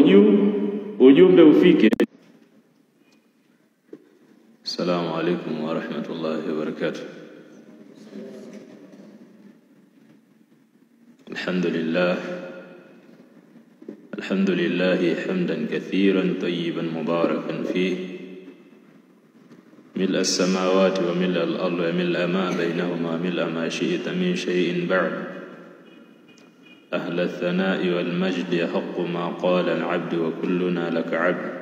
juu, ujumbe ufike. Assalamu alaykum wa rahmatullahi wa barakatuh. الحمد لله حمدا كثيرا طيبا مباركا فيه ملء السماوات وملء الأرض وملء ما بينهما ملء ما شئت من شيء بعد أهل الثناء والمجد يحق ما قال العبد وكلنا لك عبد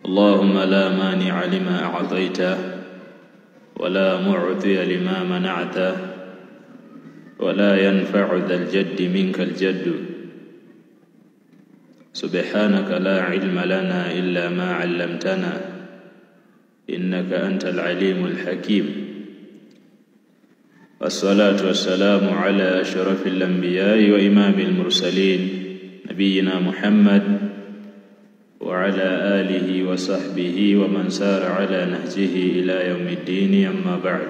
اللهم لا مانع لما أعطيته ولا معطي لما منعته ولا ينفع ذا الجد منك الجد سبحانك لا علم لنا إلا ما علمتنا إنك أنت العليم الحكيم والصلاة والسلام على أشرف الأنبياء وإمام المرسلين نبينا محمد وعلى آله وصحبه ومن سار على نهجه إلى يوم الدين أما بعد.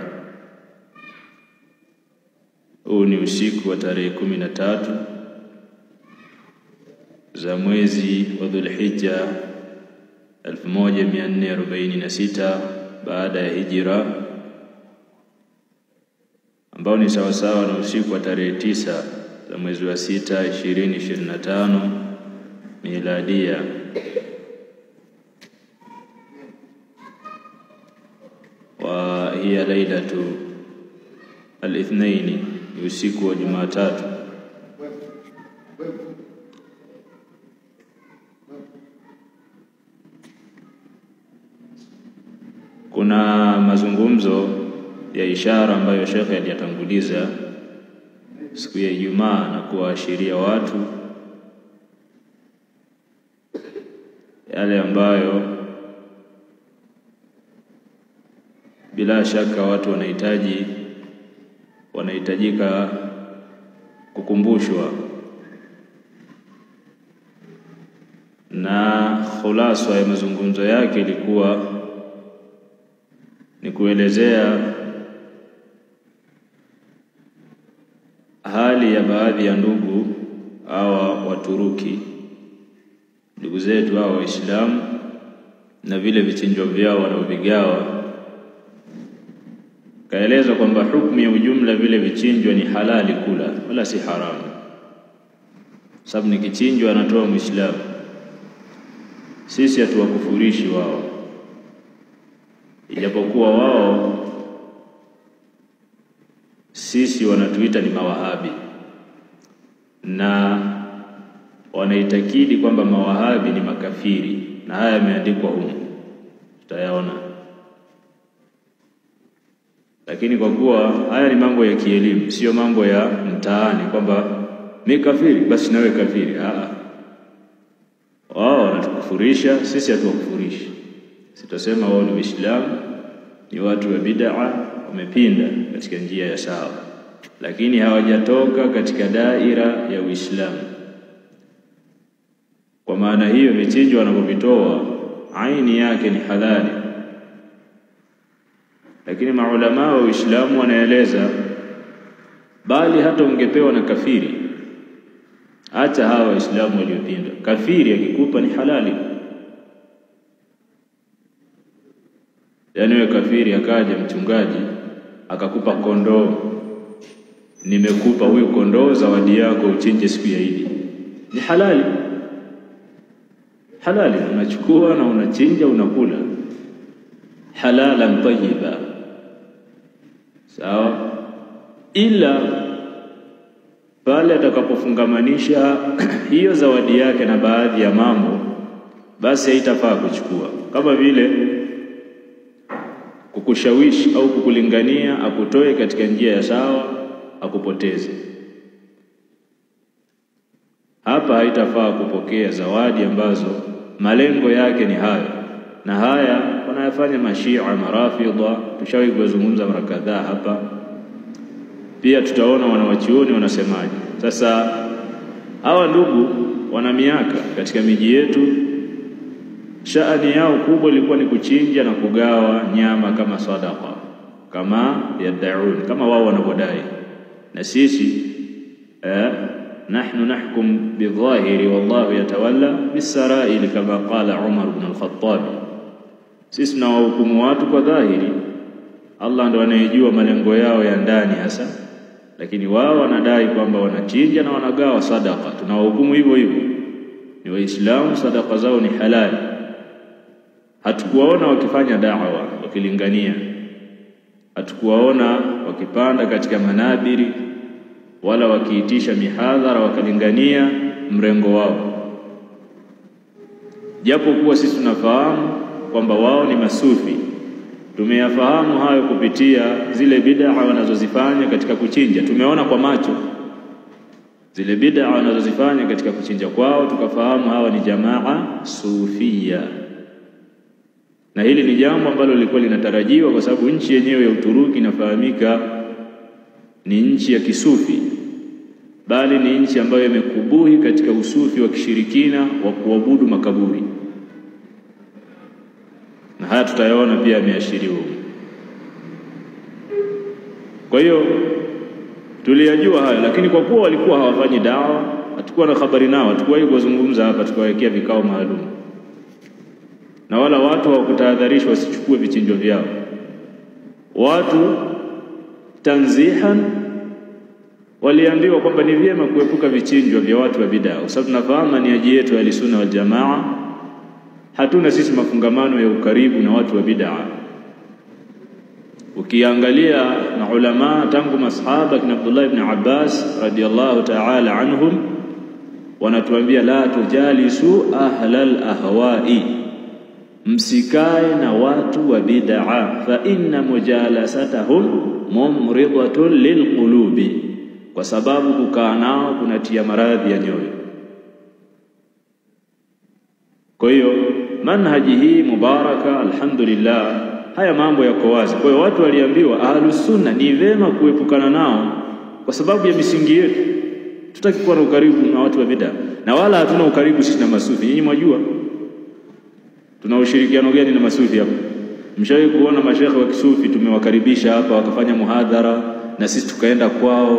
Ni usiku wa tarehe 13 za mwezi wa Dhulhijja 1446 baada ya hijra, ambao ni sawa sawa na usiku wa tarehe 9 za mwezi wa 6 2025 miladia. Wa hiya lailatu al-ithnain, usiku wa Jumatatu. Kuna mazungumzo ya ishara ambayo shekhe aliyatanguliza siku ya Ijumaa na kuashiria watu yale ambayo bila shaka watu wanahitajika kukumbushwa, na khulasa ya mazungumzo yake ilikuwa ni kuelezea hali ya baadhi ya ndugu au Waturuki, ndugu zetu hao Waislamu, na vile vichinjo vyao wanaovigawa. Kaeleza kwamba hukumu ya ujumla vile vichinjwa ni halali kula wala si haramu, sababu ni kichinjwa anatoa Muislamu. Sisi hatuwakufurishi wao, ijapokuwa wao sisi wanatuita ni mawahabi, na wanaitakidi kwamba mawahabi ni makafiri, na haya yameandikwa huko, tutayaona. Lakini kwa kuwa haya ni mambo ya kielimu, sio mambo ya mtaani kwamba mimi kafiri basi nawe kafiri. Wao wanatukufurisha, sisi hatuwakufurishi. Sitasema wao ni Waislamu, ni watu wa bid'a, wamepinda katika njia ya sawa, lakini hawajatoka katika daira ya Uislamu. Kwa maana hiyo vichinjo wanapovitoa aini yake ni halali, lakini maulama wa Uislamu wanaeleza bali hata ungepewa na kafiri, hata hawa Waislamu waliopinda, kafiri akikupa ni halali. Yani wewe kafiri akaja mchungaji akakupa kondoo, nimekupa huyu kondoo zawadi yako uchinje siku ya Eid, ni halali. Halali, unachukua na unachinja unakula, halalan tayyiba, sawa. Ila pale atakapofungamanisha hiyo zawadi yake na baadhi ya mambo, basi haitafaa kuchukua, kama vile kukushawishi au kukulingania akutoe katika njia ya sawa akupoteze. Hapa haitafaa kupokea zawadi ambazo malengo yake ni hayo, na haya wanayafanya mashia marafidha. Tushawahi kuzungumza mara kadhaa hapa, pia tutaona wanawachuoni wanasemaje. Sasa hawa ndugu wana miaka katika miji yetu, shaani yao kubwa ilikuwa ni kuchinja na kugawa nyama kama sadaqa, kama yadaun, kama wao wanavyodai. Na sisi nahnu nahkum bidhahiri wallahu yatawalla bisaraili kama qala Umar ibn al-Khattab. Sisi tunawahukumu watu kwa dhahiri, Allah ndo anayejua malengo yao ya ndani hasa, lakini wao wanadai kwamba wanachinja na wanagawa sadaqa. Tunawahukumu hivyo hivyo. Ni Waislamu, sadaqa zao ni halali. Hatukuwaona wakifanya da'wa, wakilingania. Hatukuwaona wakipanda katika manabiri wala wakiitisha mihadhara wakalingania mrengo wao. Japo kuwa sisi tunafahamu kwamba wao ni masufi. Tumeyafahamu hayo kupitia zile bid'a wanazozifanya katika kuchinja. Tumeona kwa macho zile bid'a wanazozifanya katika kuchinja kwao, tukafahamu hawa ni jamaa sufia. Na hili ni jambo ambalo lilikuwa linatarajiwa kwa sababu nchi yenyewe ya Uturuki inafahamika ni nchi ya kisufi, bali ni nchi ambayo imekubuhi katika usufi wa kishirikina wa kuabudu makaburi. Na haya tutayaona pia yameashiriwa. Kwa hiyo tuliyajua haya, lakini kwa kuwa walikuwa hawafanyi dawa, hatakuwa na habari nao, hatakuwahi kuzungumza hapa, tukawekea vikao maalum. Na wala watu hawakutahadharishwa wasichukue vichinjo vyao. Watu tanzihan waliambiwa kwamba ni vyema kuepuka vichinjo vya watu wa bid'a, kwa sababu tunafahamu nia yetu ya Sunna wal Jamaa, hatuna sisi mafungamano ya ukaribu na watu wa bid'a. Ukiangalia na ulama tangu masahaba kina Abdullah ibn Abbas radiyallahu ta'ala anhum wanatuambia la tujalisu ahlal ahwa'i, msikae na watu wa bid'a, fa inna mujalasatahum mumridatun lilqulubi, kwa sababu kukaa nao kunatia maradhi ya nyoyo. Kwa hiyo manhaji hii mubaraka, alhamdulillah, haya mambo yako wazi. Kwa hiyo watu waliambiwa ahlus sunna ni vema kuepukana nao kwa sababu ya misingi yetu. Tutaki kuwa na ukaribu na watu wa bid'a, na wala hatuna ukaribu sisi na masufi. Nyinyi mwajua tuna ushirikiano gani na masufi hapa? Mshawahi kuona mashekhe wa kisufi tumewakaribisha hapa wakafanya muhadhara na sisi tukaenda kwao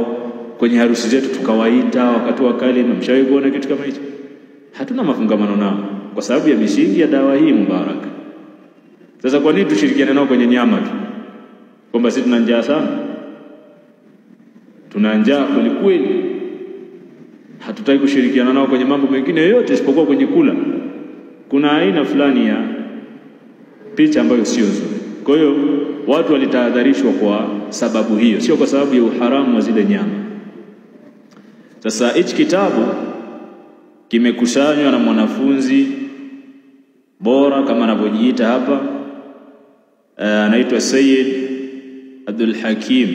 kwenye harusi zetu tukawaita wakatoa kalima? Mshawahi kuona kitu kama hicho? Hatuna mafungamano nao kwa sababu ya misingi ya dawa hii mubaraka. Sasa kwa nini tushirikiane nao kwenye nyama tu? Kwamba sisi tuna njaa sana? Tuna njaa kweli kweli. Hatutaki kushirikiana nao kwenye mambo mengine yote isipokuwa kwenye kula. Kuna aina fulani ya picha ambayo sio nzuri. Kwa hiyo watu walitahadharishwa kwa sababu hiyo, sio kwa sababu ya uharamu wa zile nyama. Sasa hichi kitabu kimekusanywa na mwanafunzi bora kama anavyojiita hapa, anaitwa Sayyid Abdul Hakim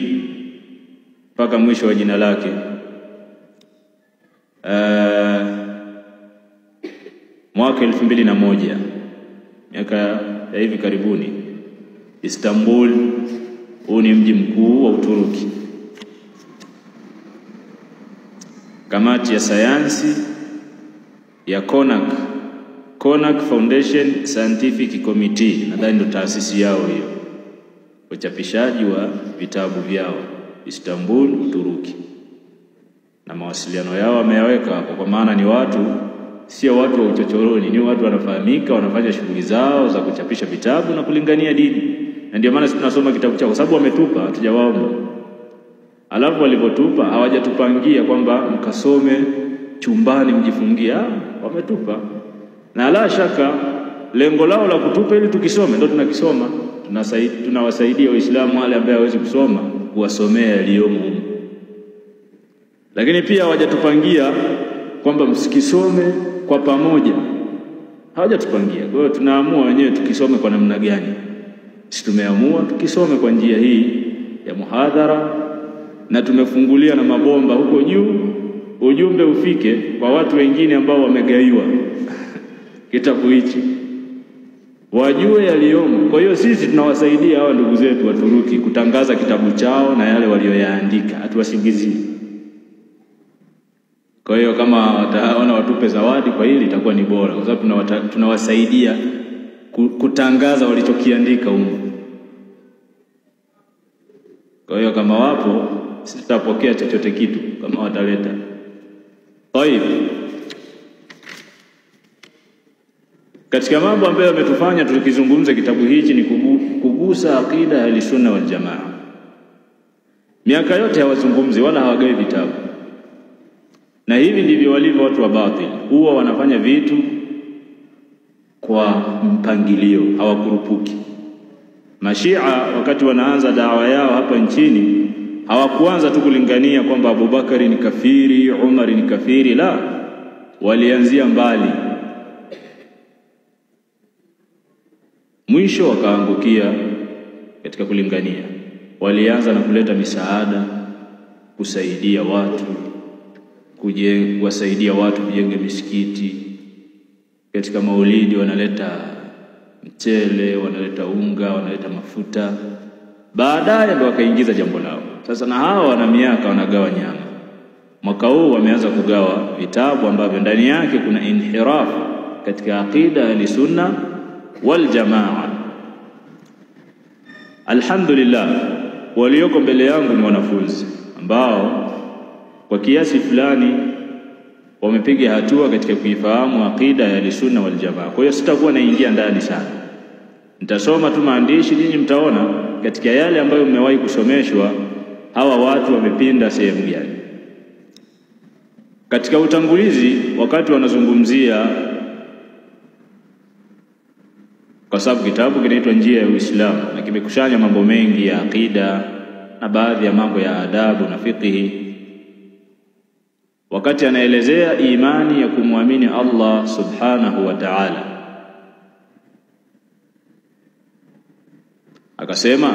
mpaka mwisho wa jina lake. Mwaka 2001, miaka ya hivi karibuni, Istanbul, huu ni mji mkuu wa Uturuki. Kamati ya sayansi ya Konak Foundation Scientific Committee, nadhani ndo taasisi yao hiyo, uchapishaji wa vitabu vyao Istanbul, Uturuki. Na mawasiliano yao wameyaweka hapo, kwa maana ni watu, sio watu wa uchochoroni, ni watu wanafahamika, wanafanya shughuli zao za kuchapisha vitabu na kulingania dini. Na ndio maana sisi tunasoma kitabu chao, kwa sababu wametupa, hatujawaomba. Alafu walipotupa hawajatupangia kwamba mkasome chumbani mjifungia, wametupa. Na la shaka lengo lao la kutupa ili tukisome, ndio tunakisoma. Tunawasaidia Waislamu wale ambao hawezi kusoma kuwasomea yaliyomo. Lakini pia hawajatupangia kwamba msikisome kwa pamoja, hawajatupangia. Kwa hiyo tunaamua wenyewe tukisome kwa namna gani. Sisi tumeamua tukisome kwa njia hii ya muhadhara, na tumefungulia na mabomba huko juu, ujumbe ufike kwa watu wengine ambao wamegaiwa kitabu hichi, wajue yaliyomo. Kwa hiyo sisi tunawasaidia hawa ndugu zetu wa Turuki kutangaza kitabu chao na yale walioyaandika, hatuwasingizie. Kwa hiyo kama wataona watupe zawadi kwa hili itakuwa ni bora, kwa sababu tunawasaidia kutangaza walichokiandika huko. Kwa hiyo kama wapo, sisi tutapokea chochote kitu kama wataleta. طيب, katika mambo ambayo yametufanya tukizungumza kitabu hichi ni kugusa aqida ya sunna wal jamaa. Miaka yote hawazungumzi wala hawagawi vitabu, na hivi ndivyo walivyo watu wa batil. Huwa wanafanya vitu kwa mpangilio, hawakurupuki. Mashia wakati wanaanza dawa yao hapa nchini hawakuanza tu kulingania kwamba Abubakari ni kafiri, Umar ni kafiri, la, walianzia mbali, mwisho wakaangukia katika kulingania. Walianza na kuleta misaada, kusaidia watu, kuwasaidia watu kujenga misikiti. Katika maulidi wanaleta mchele, wanaleta unga, wanaleta mafuta. Baadaye ndio wakaingiza jambo lao. Sasa na hao wana miaka wanagawa nyama. Mwaka huu wameanza kugawa vitabu ambavyo ndani yake kuna inhiraf katika aqida ya sunna wal jamaa. Alhamdulillah, walioko mbele yangu ni wanafunzi ambao kwa kiasi fulani wamepiga hatua katika kuifahamu aqida ya sunna wal jamaa. Kwa hiyo sitakuwa naingia ndani sana, nitasoma tu maandishi, ninyi mtaona katika yale ambayo mmewahi kusomeshwa hawa watu wamepinda sehemu gani. Katika utangulizi wakati wanazungumzia, kwa sababu kitabu kinaitwa Njia ya Uislamu na kimekushanya mambo mengi ya aqida na baadhi ya mambo ya adabu na fiqhi, wakati anaelezea imani ya kumwamini Allah subhanahu wa ta'ala akasema,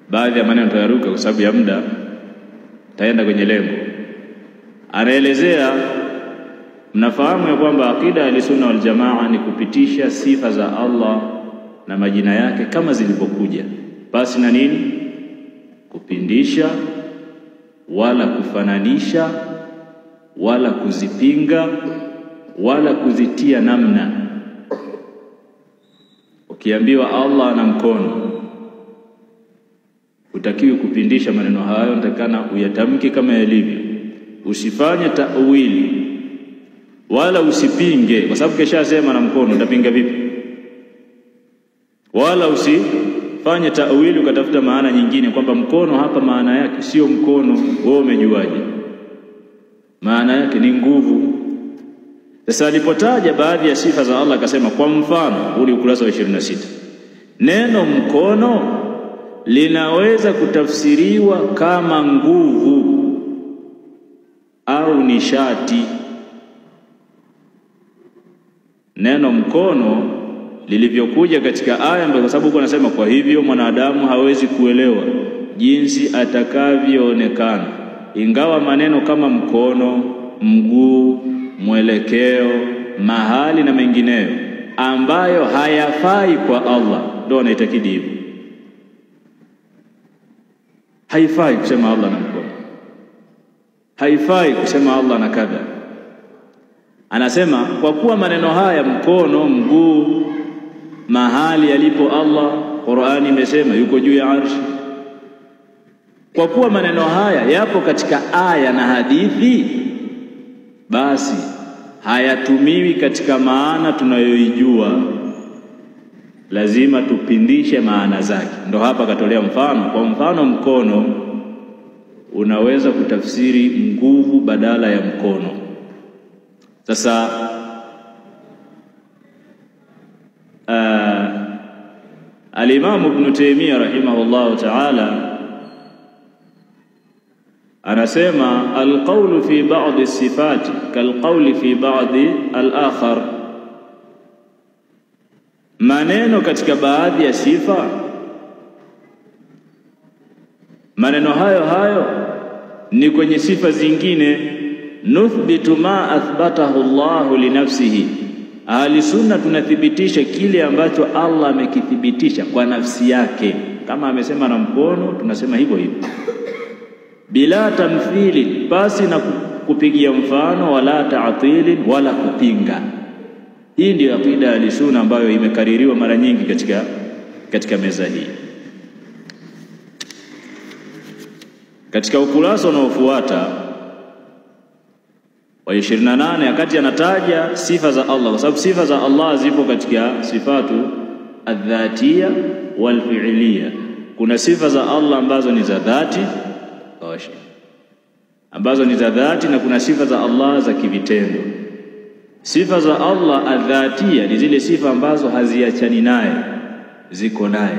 baadhi ya maneno tayaruka kwa sababu ya muda, taenda kwenye lengo. Anaelezea, mnafahamu ya kwamba aqida ya sunna wal jamaa ni kupitisha sifa za Allah na majina yake kama zilivyokuja, basi na nini kupindisha wala kufananisha wala kuzipinga wala kuzitia namna. Ukiambiwa Allah ana mkono, utakiwa kupindisha maneno hayo, unatakana uyatamke kama yalivyo, usifanye ta'wili wala usipinge, kwa sababu kesha sema na mkono, utapinga vipi? Wala usifanye ta'wili ukatafuta maana nyingine kwamba mkono hapa maana yake sio mkono. Wewe umejuaje? Maana yake ni nguvu. Sasa alipotaja baadhi ya sifa za Allah akasema, kwa mfano ule ukurasa wa 26, neno mkono linaweza kutafsiriwa kama nguvu au nishati. Neno mkono lilivyokuja katika aya, kwa sababu anasema kwa hivyo mwanadamu hawezi kuelewa jinsi atakavyoonekana, ingawa maneno kama mkono, mguu, mwelekeo, mahali na mengineyo ambayo hayafai kwa Allah, ndio anaitakidi hivyo. Haifai kusema Allah na mkono, haifai kusema Allah na kadha. Anasema kwa kuwa maneno haya mkono, mguu, mahali yalipo Allah, Qur'ani imesema yuko juu ya arshi. Kwa kuwa maneno haya yapo katika aya na hadithi, basi hayatumiwi katika maana tunayoijua, lazima tupindishe maana zake. Ndio hapa katolea mfano. Kwa mfano, mkono unaweza kutafsiri nguvu badala ya mkono. Sasa al-Imam Ibn Taymiyyah rahimahullah ta'ala anasema, al-qawlu fi ba'd as-sifat kal-qawli fi ba'd al-akhar, maneno katika baadhi ya sifa, maneno hayo hayo ni kwenye sifa zingine. Nuthbitu ma athbatahu Allah li nafsihi, ahli sunna tunathibitisha kile ambacho Allah amekithibitisha kwa nafsi yake. Kama amesema na mkono, tunasema hivyo hivyo, bila tamthili, basi na kupigia mfano, wala ta'til wala kupinga. Hii ndio aqida ya sunna ambayo imekaririwa mara nyingi katika meza hii. Katika ukurasa unaofuata wa 28 wakati anataja sifa za Allah, kwa sababu sifa za Allah zipo katika sifatu adh-dhatiyya wal-fi'liyya. Kuna sifa za Allah ambazo ni za dhati na kuna sifa za Allah za kivitendo. Sifa za Allah adh-dhatiyya ni zile sifa ambazo haziachani naye, ziko naye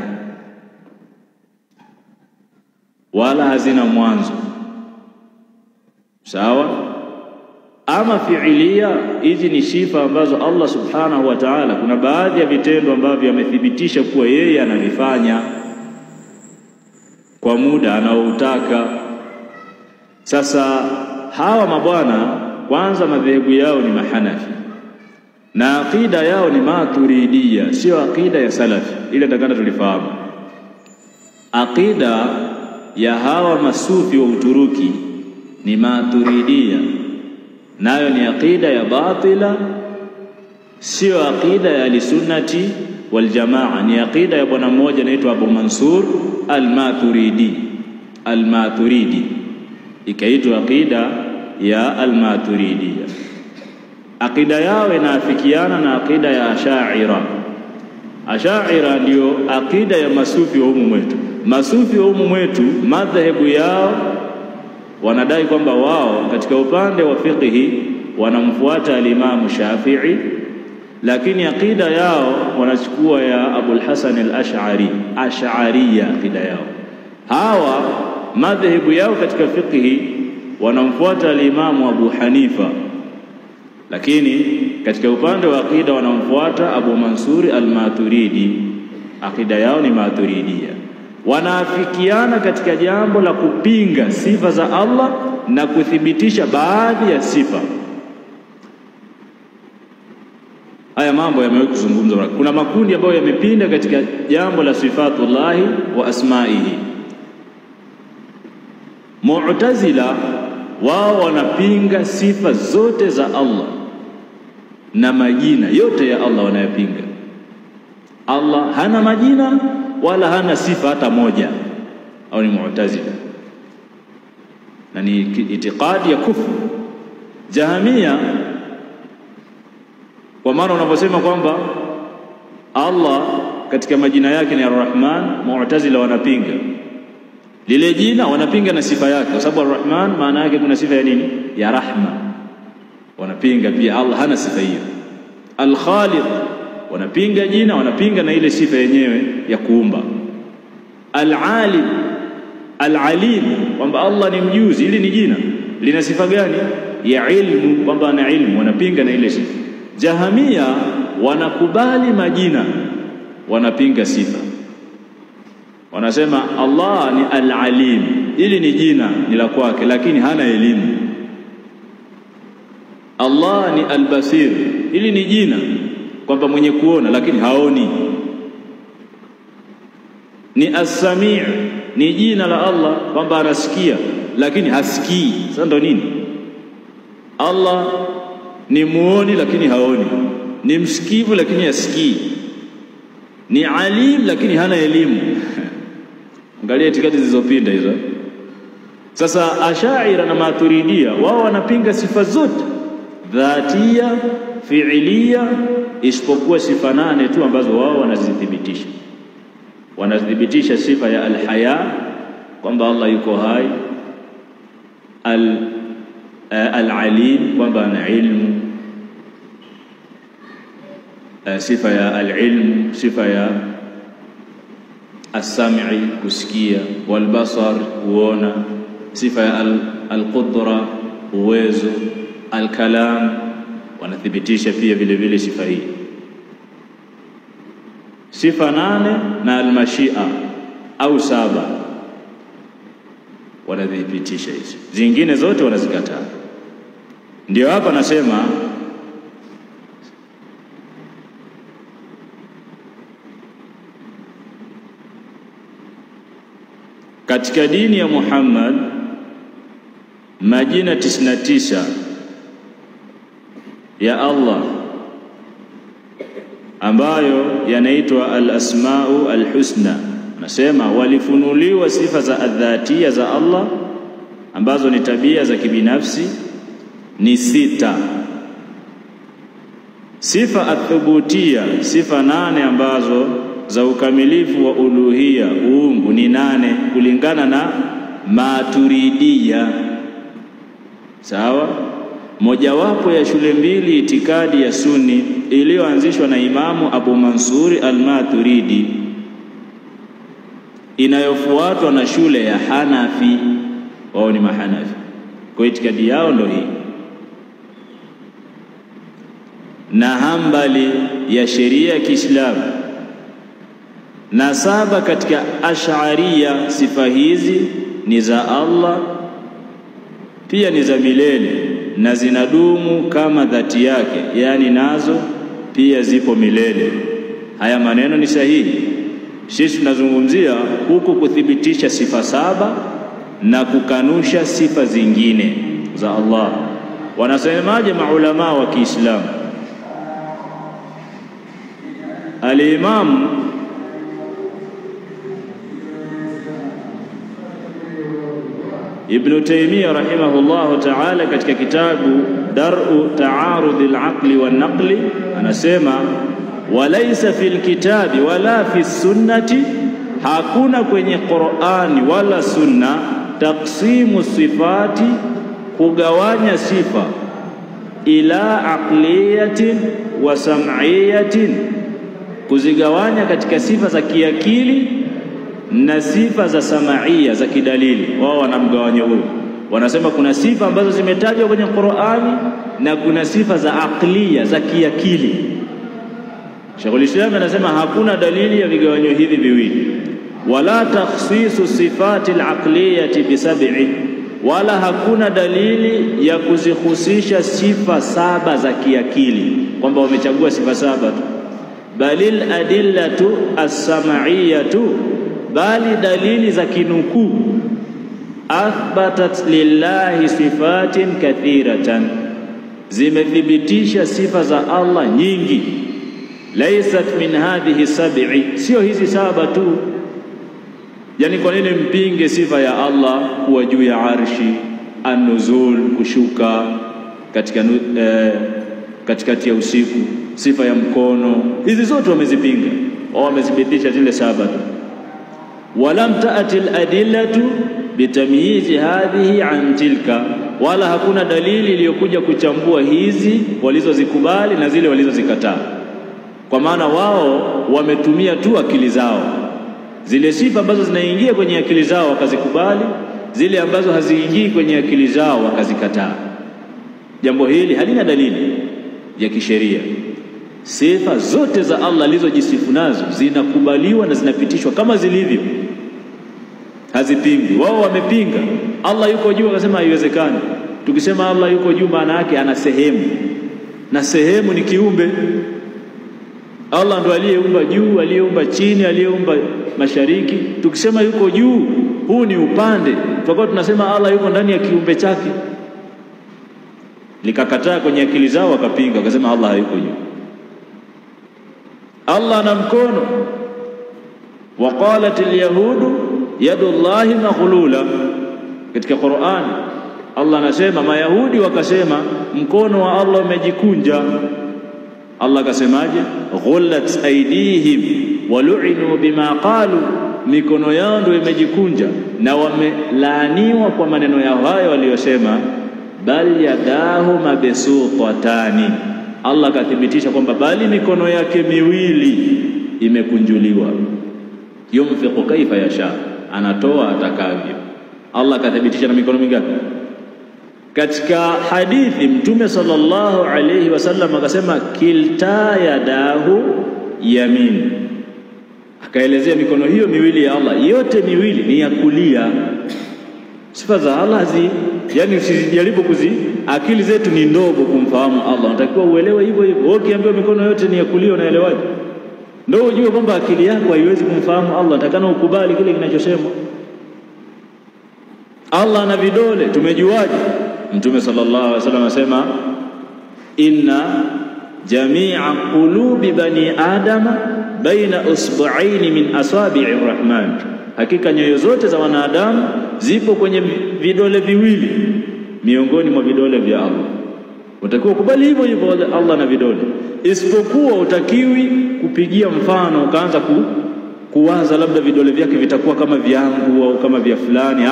wala hazina mwanzo, sawa. Ama fi'liya, hizi ni sifa ambazo Allah subhanahu wa ta'ala kuna baadhi ya vitendo ambavyo amethibitisha kuwa yeye anavifanya kwa muda anaoutaka. Sasa hawa mabwana kwanza madhehebu yao ni Mahanafi na aqida yao ni Maturidiyya, sio aqida ya Salafi. Ile takana tulifahamu aqida ya hawa masufi wa Uturuki ni Maturidiyya, nayo ni aqida ya batila, sio aqida ya Ahlusunnati wal Jamaa. Ni aqida ya bwana mmoja anaitwa Abu Mansur al-Maturidi, ikaitwa aqida ya al-Maturidiyya. Aqida yao inaafikiana na aqida ya Ash'ari. Ash'ari ndio aqida ya masufi wa humu mwetu. Masufi wa humu mwetu madhehebu yao wanadai kwamba wao katika upande wa fiqhi wanamfuata al-Imam Shafi'i, lakini aqida yao wanachukua ya Abu al-Hasan al-Ash'ari, Ash'ariyya aqida yao. Hawa madhehebu yao katika fiqhi wanamfuata al-Imam Abu Hanifa, lakini katika upande wa aqida wanamfuata Abu Mansur al-Maturidi, aqida yao ni Maturidiyya. Wanaafikiana katika jambo la kupinga sifa za Allah na kuthibitisha baadhi ya sifa. Haya mambo yamewahi kuzungumzwa. Kuna makundi ambayo yamepinda katika jambo la sifatullahi wa asma'ihi. Mu'tazila wao wanapinga sifa zote za Allah na majina yote ya Allah wanayapinga. Allah hana majina wala hana sifa hata moja, au ni Mu'tazila, na ni itikadi ya kufru. Jahamia, kwa maana unaposema kwamba Allah katika majina yake ni Ar-Rahman, Mu'tazila wanapinga lile jina, wanapinga na sifa yake, kwa sababu Ar-Rahman maana yake kuna sifa ya nini? Ya rahma. Wanapinga pia Allah hana sifa hiyo. Al-Khaliq wanapinga jina, wanapinga na ile sifa yenyewe ya kuumba. Al-Alim, Al-Alim kwamba Allah ni mjuzi, ili ni jina, lina sifa gani? Ya ilmu, kwamba ana ilmu, wanapinga na ile sifa. Jahamia wanakubali majina, wanapinga sifa. Wanasema Allah ni Al-Alim, ili ni jina, ni la kwake, lakini hana elimu. Allah ni Al-Basir, ili ni jina, kwamba mwenye kuona lakini haoni. Ni As-Sami', ni jina la Allah kwamba anasikia lakini hasikii. Sasa ndo nini? Allah ni muoni lakini haoni, ni msikivu lakini hasikii, ni alim lakini hana elimu. Angalia itikadi zilizopinda hizo. Sasa Ash'ari na Maturidiyya wao wanapinga sifa zote dhatia, fi'liya, isipokuwa sifa 8 tu ambazo wao wanazithibitisha. Wanathibitisha sifa ya al-haya, kwamba Allah yuko hai, al-alim, kwamba ana ilmu, sifa ya al-ilm, sifa ya as-sam'i, kusikia, wal-basar, kuona, sifa ya al-qudra, uwezo, al-kalam, wanathibitisha pia vile vile sifa hii. Sifa 8 na al-mashia au 7 wanathibitisha hizi, zingine zote wanazikataa. Ndio hapa nasema katika dini ya Muhammad majina 99 ya Allah ambayo yanaitwa al-asma'u al-husna. Nasema walifunuliwa sifa za adhatia za Allah ambazo ni tabia za kibinafsi ni 6. Sifa athubutia, sifa 8 ambazo za ukamilifu wa uluhia, uungu ni 8 kulingana na Maturidia. Sawa? Mojawapo ya shule mbili itikadi ya Sunni iliyoanzishwa na Imamu Abu Mansuri al-Maturidi, inayofuatwa na shule ya Hanafi. Wao ni Mahanafi, kwa itikadi yao ndio hii. Na Hanbali ya sheria ya Kiislamu. Na 7 katika Ash'ariyya, sifa hizi ni za Allah, pia ni za milele na zinadumu kama dhati yake, yani nazo pia zipo milele. Haya maneno ni sahihi. Sisi tunazungumzia huku kuthibitisha sifa 7 na kukanusha sifa zingine za Allah. Wanasemaje maulama wa Kiislamu? Al-Imam Ibn Taymiyyah rahimahullahu ta'ala katika kitabu Dar'u Ta'arudil Aqli wan Naqli anasema walaysa fil kitabi wala fis sunnati, hakuna kwenye Qur'ani wala sunna taqsimu sifati, kugawanya sifa, ila aqliyatin wa sam'iyatin, kuzigawanya katika sifa za kiakili na sifa za sama'ia za kidalili. Wao wanamgawanyo huu, wanasema kuna sifa ambazo zimetajwa kwenye Qur'ani na kuna sifa za aqliya za kiakili. Sheikhul Islam anasema hakuna dalili ya vigawanyo hivi viwili. Wala takhsisu sifati al-aqliyati bi7, wala hakuna dalili ya kuzihusisha sifa 7 za kiakili kwamba wamechagua sifa 7 tu. Balil adillatu as-sam'iyatu, bali dalili za kinukuu athbatat lillahi sifatin kathiratan, zimethibitisha sifa za Allah nyingi. Laysat min hadhihi 7, sio hizi 7 tu. Yani kwa nini mpinge sifa ya Allah kuwa juu ya arshi, an-nuzul, kushuka katikati ya usiku, sifa ya mkono? Hizi zote wamezipinga, au wamethibitisha zile 7 tu. Walam ta'ti al-adillatu bitamyizi hadhihi an tilka, wala hakuna dalili iliyokuja kuchambua hizi walizozikubali na zile walizozikataa. Kwa maana wao wametumia tu akili zao, zile sifa ambazo zinaingia kwenye akili zao wakazikubali, zile ambazo haziingii kwenye akili zao wakazikataa. Jambo hili halina dalili ya kisheria. Sifa zote za Allah alizojisifu nazo zinakubaliwa na zinapitishwa kama zilivyo, hazipingi. Wao wamepinga. Allah yuko juu, akasema haiwezekani. Tukisema Allah yuko juu, maana yake ana sehemu, na sehemu ni kiumbe. Allah ndo aliyeumba juu, aliyeumba chini, aliyeumba mashariki. Tukisema yuko juu, huu ni upande, tutakuwa tunasema Allah yuko ndani ya kiumbe chake. Likakataa kwenye akili zao, wakapinga, wakasema Allah hayuko juu. Allah ana mkono. Waqalat al-yahudu yadullahi maghlula, katika Qur'an Allah anasema, Mayahudi wakasema mkono wa Allah umejikunja. Allah akasemaje? Ghullat aydihim walu'inu bima qalu, mikono yao ndio imejikunja na wamelaaniwa kwa maneno yao hayo waliyosema. Bal yadahu mabsutatani, Allah kathibitisha kwamba bali mikono yake miwili imekunjuliwa. Yumfiqu kaifa yasha, anatoa atakavyo. Allah kathibitisha na mikono mingapi? Katika hadithi Mtume sallallahu alayhi wasallam akasema kilta yadahu yamin, akaelezea mikono hiyo miwili ya Allah, yote miwili ni ya kulia. Sifa za Allah yani usijaribu akili zetu ni ndogo kumfahamu Allah, unatakiwa uelewe hivyo hivyo. Wewe ukiambiwa mikono yote ni ya kulia, unaelewaje? Ndio ujue kwamba akili yako haiwezi kumfahamu Allah, utakana ukubali kile kinachosemwa. Allah ana vidole, tumejuaje? Mtume sallallahu alaihi wasallam anasema inna jami'a qulubi bani adama baina usbu'aini min asabi'ir rahman, hakika nyoyo zote za wanadamu zipo kwenye vidole viwili miongoni mwa vidole vya Allah. Utakiwa kubali hivyo hivyo Allah na vidole, isipokuwa utakiwi kupigia mfano ukaanza kuwaza labda vidole vyake vitakuwa kama vyangu au kama vya fulani.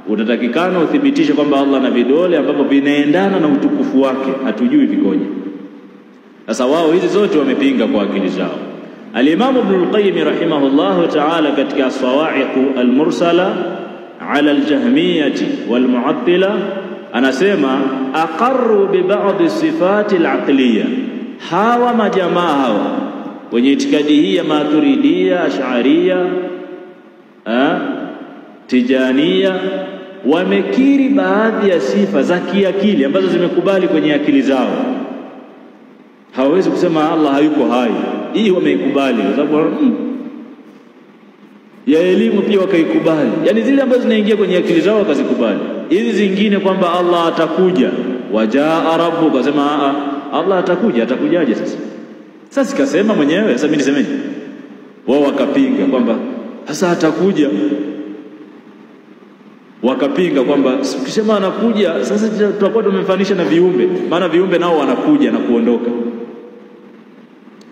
Utatakikana uthibitishe kwamba Allah na vidole ambapo vinaendana na utukufu wake, hatujui vikoje. Sasa wao hizi zote wamepinga kwa akili zao. Al-Imam Ibn al-Qayyim rahimahullah ta'ala katika As-Sawa'iq al-Mursala ala al-Jahmiyyah wal-Mu'attila anasema aqarru bi ba'd sifati al-aqliyah. Hawa majamaa hawa wenye itikadi hii ya Maturidiyya, Ash'ariyya, Tijaniyya wamekiri baadhi ya sifa za kiakili ambazo zimekubali kwenye akili zao. Hawezi kusema Allah hayuko hai. Hii wameikubali kwa sababu ya elimu pia wakaikubali. Yani zile ambazo zinaingia kwenye akili zao wakazikubali. Hizi zingine kwamba Allah atakuja, wajaa rabbuka, kasema Allah atakujaje sasa? Sasa kasema mwenyewe, sasa mimi nisemeje? Wao wakapinga kwamba sasa atakuja. Wakapinga kwamba ukisema anakuja sasa tutakuwa tumemfanisha na viumbe, maana viumbe nao wanakuja na kuondoka.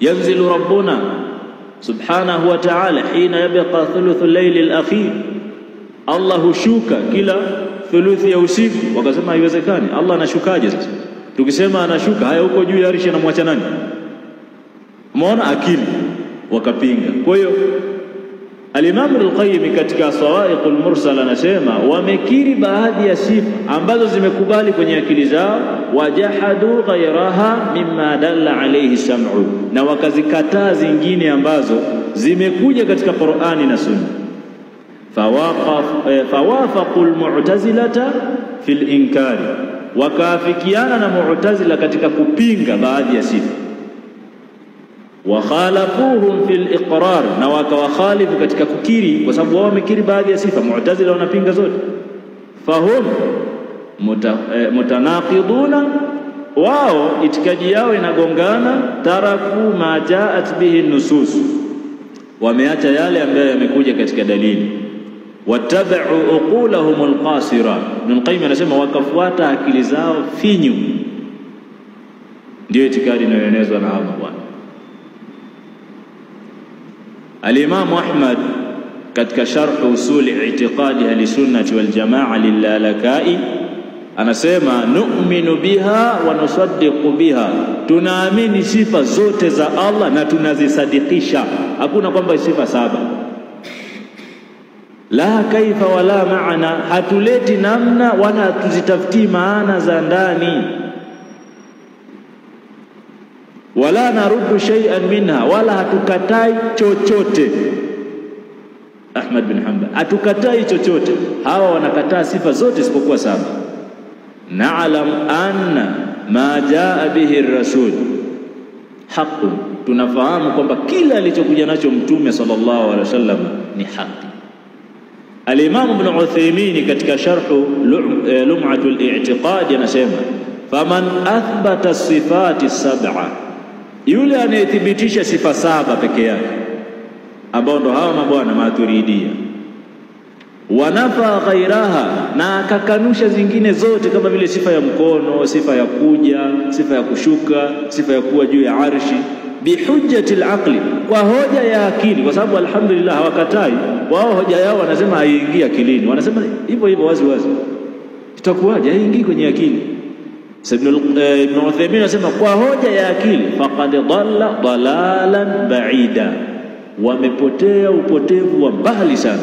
Yanzilu rabbuna subhanahu wa ta'ala hina yabqa thuluthul layli al-akhir, Allah hushuka kila thuluthi ya usiku. Wakasema haiwezekani, Allah anashukaje sasa? Tukisema anashuka, haya huko juu ya arshi anamwacha nani? Umeona akili? Wakapinga. Kwa hiyo Al-Imam al-Qayyim katika Sawa'iq al-Mursala anasema wamekiri baadhi ya sifa ambazo zimekubali kwenye akili zao, wajahadu ghayraha mimma dalla alayhi sam'u, na wakazikataa zingine ambazo zimekuja katika Qur'ani na Sunna. Fawafaqu al-mu'tazilata fil inkari, wakaafikiana na Mu'tazila katika kupinga baadhi ya sifa. Wa khalafuhum fil iqrar, na wakawakhalifu katika kukiri, kwa sababu wao wamekiri baadhi ya sifa. Mu'tazila wanapinga zote. Fahum mutanaqiduna, wao itikadi yao inagongana. Taraku ma jaat bihi nusus, wameacha yale ambayo yamekuja katika dalili. Wattaba'u uqulahum alqasira, Ibn Qayyim anasema wakafuata akili zao finyu. Ndio itikadi inayoenezwa na hawa bwana. Al-Imam Ahmad katika sharh usul i'tiqadi ahli-sunnah wal jamaa lil-Lalakai anasema nu'minu biha wa nusaddiqu biha, tunaamini sifa zote za Allah na tunazisadikisha. Hakuna kwamba sifa saba, la kaifa wala maana, hatuleti namna wala tuzitafuti maana za ndani. Wala naruddu shay'an minha, wala hatukatai chochote. Ahmad bin Hanbal hatukatai chochote. Hawa wanakataa sifa zote isipokuwa saba. Na'lam anna ma jaa bihi ar-rasul haqqun, tunafahamu kwamba kila alichokuja nacho mtume sallallahu alaihi wasallam ni haki. Al-Imam Ibn Uthaymeen katika sharh Lum'atul I'tiqad anasema faman athbata as-sifati as-sab'a, yule anayethibitisha sifa saba peke yake, ambao ndo hawa mabwana Maturidiyya, wanafa ghairaha, na akakanusha zingine zote kama vile sifa ya mkono, sifa ya kuja, sifa ya kushuka, sifa ya kuwa juu ya arshi, bihujjati al-aqli, kwa hoja ya akili. Kwa sababu alhamdulillah hawakatai wao, hoja yao wanasema haiingii akilini, wanasema hivyo hivyo wazi wazi, itakuwaje haingii kwenye akili? Ibn Uthaymeen anasema kwa hoja ya akili, faqad dhalla dalalan ba'ida, wamepotea upotevu wa mbali sana.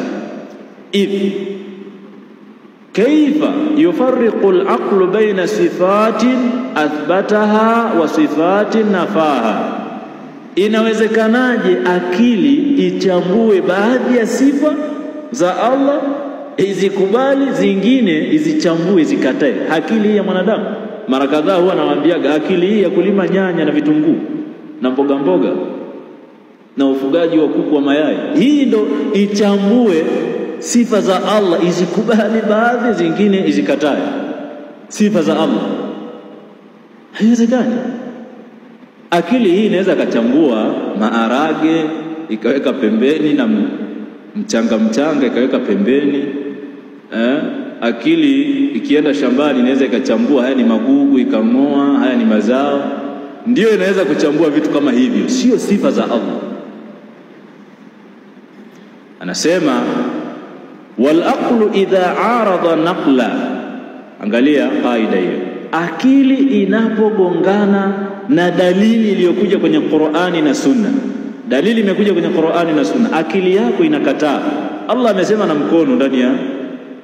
Kaifa yufarriqu al-aqlu baina sifatin athbataha wa sifatin nafaha, inawezekanaje akili ichambue baadhi ya sifa za Allah izikubali, zingine izichambue zikatae? Akili ya mwanadamu mara kadhaa huwa anawaambia akili hii ya kulima nyanya na vitunguu na mboga mboga na ufugaji wa kuku wa mayai, hii ndo ichambue sifa za Allah, izikubali baadhi, zingine izikatae sifa za Allah. Haiwezekani. Akili hii inaweza kachambua maharage ikaweka pembeni na mchanga ikaweka pembeni. Akili ikienda shambani inaweza ikachambua haya ni magugu ikamnoa, haya ni mazao. Ndio inaweza kuchambua vitu kama hivyo, sio sifa za Allah. Anasema wal aqlu idha arada naqla, angalia kaida hiyo, akili inapogongana na dalili iliyokuja kwenye Qur'ani na Sunna. Dalili imekuja kwenye Qur'ani na Sunna, akili yako inakataa. Allah amesema na mkono ndani ya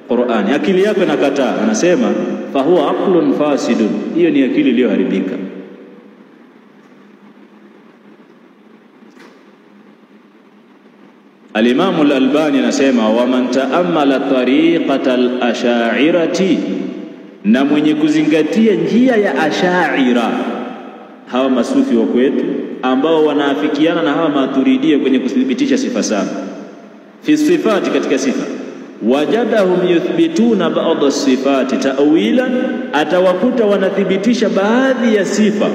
Qur'ani, akili yako inakataa. Anasema fa huwa aqlun fasidun, hiyo ni akili iliyoharibika. Al-Imam al-Albani anasema wa man ta'ammala tariqata al-ash'ariyati, na mwenye kuzingatia njia ya ash'ira, hawa masufi wa kwetu ambao wanaafikiana na hawa maturidia kwenye kuthibitisha sifa saba fi sifati, katika sifa, wajadahum yuthbituna ba'd as-sifati ta'wilan, atawakuta wanathibitisha baadhi ya sifa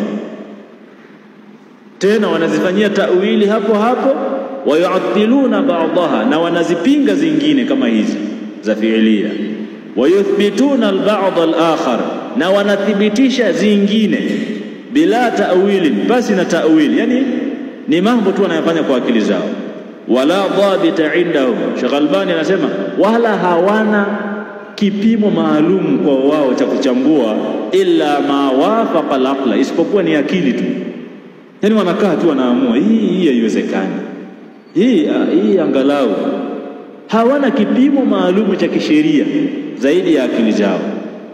tena wanazifanyia ta'wili hapo hapo, wayu'attiluna ba'daha, na wanazipinga zingine kama hizi za fi'liya, wayuthbituna al-ba'd al-akhar, na wanathibitisha zingine bila ta'wili, basi na ta'wili, yani ni mambo tu wanayofanya kwa akili zao. Wala dhabita indahum, Sheikh Albani anasema wala hawana kipimo maalum kwa wao cha kuchambua, illa ma wafaqa al-aqla, isipokuwa ni akili tu. Yani wanakaa tu wanaamua hii haiwezekani, hii angalau. Hawana kipimo maalum cha kisheria zaidi ya akili zao.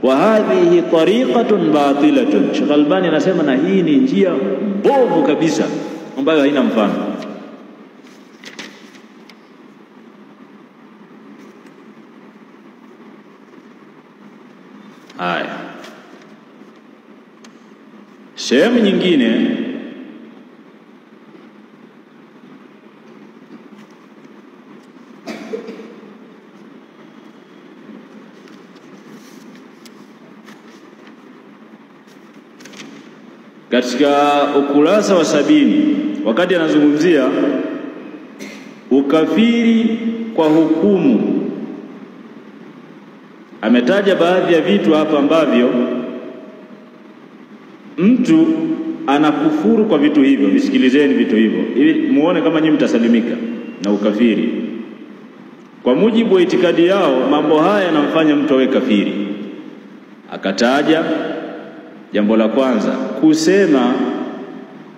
Wa hadhihi tariqatun batilatun, Sheikh Albani anasema na hii ni njia mbovu kabisa ambayo haina mfano. Haya, sehemu nyingine katika ukurasa wa 70, wakati anazungumzia ukafiri kwa hukumu, ametaja baadhi ya vitu hapa ambavyo mtu anakufuru kwa vitu hivyo. Visikilizeni vitu hivyo ili muone kama nyinyi mtasalimika na ukafiri. Kwa mujibu wa itikadi yao, mambo haya yanamfanya mtu awe kafiri. Akataja jambo la kwanza, kusema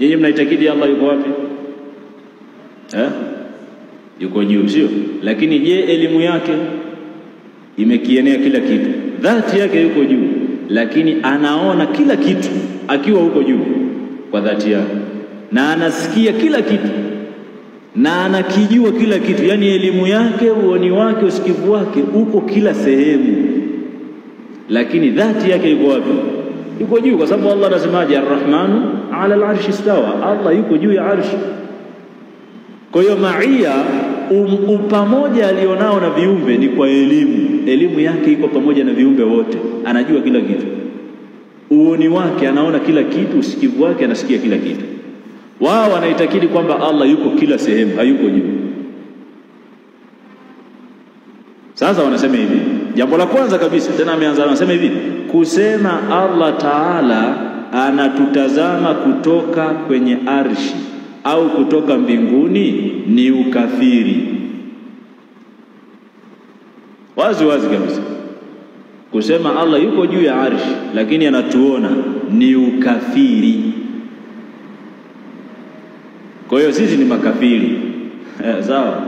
nyinyi mnaitakidi Allah yuko wapi? Yuko juu, sio? Lakini je, elimu yake imekienea kila kitu? Dhati yake yuko juu, lakini anaona kila kitu akiwa huko juu kwa dhati yake, na anasikia kila kitu na anakijua kila kitu. Yani elimu yake, uoni wake, usikivu wake uko kila sehemu, lakini dhati yake yuko wapi? Yuko juu, kwa sababu Allah anasemaje? Ar-Rahmanu 'ala al-'arshi istawa, Allah yuko juu ya arshi. Kwa hiyo maia, upamoja alionao na viumbe ni kwa elimu yake iko pamoja na viumbe wote, anajua kila kitu. Uoni wake anaona kila kitu, usikivu wake anasikia kila kitu. Wao wanaitakidi kwamba Allah yuko kila sehemu, hayuko juu. Sasa wanasema hivi, jambo la kwanza kabisa, tena ameanza anasema hivi, kusema Allah Taala anatutazama kutoka kwenye arshi au kutoka mbinguni ni ukafiri. Wazi wazi kabisa. Kusema Allah yuko juu ya arshi lakini anatuona ni ukafiri. Kwa hiyo sisi ni makafiri. Sawa?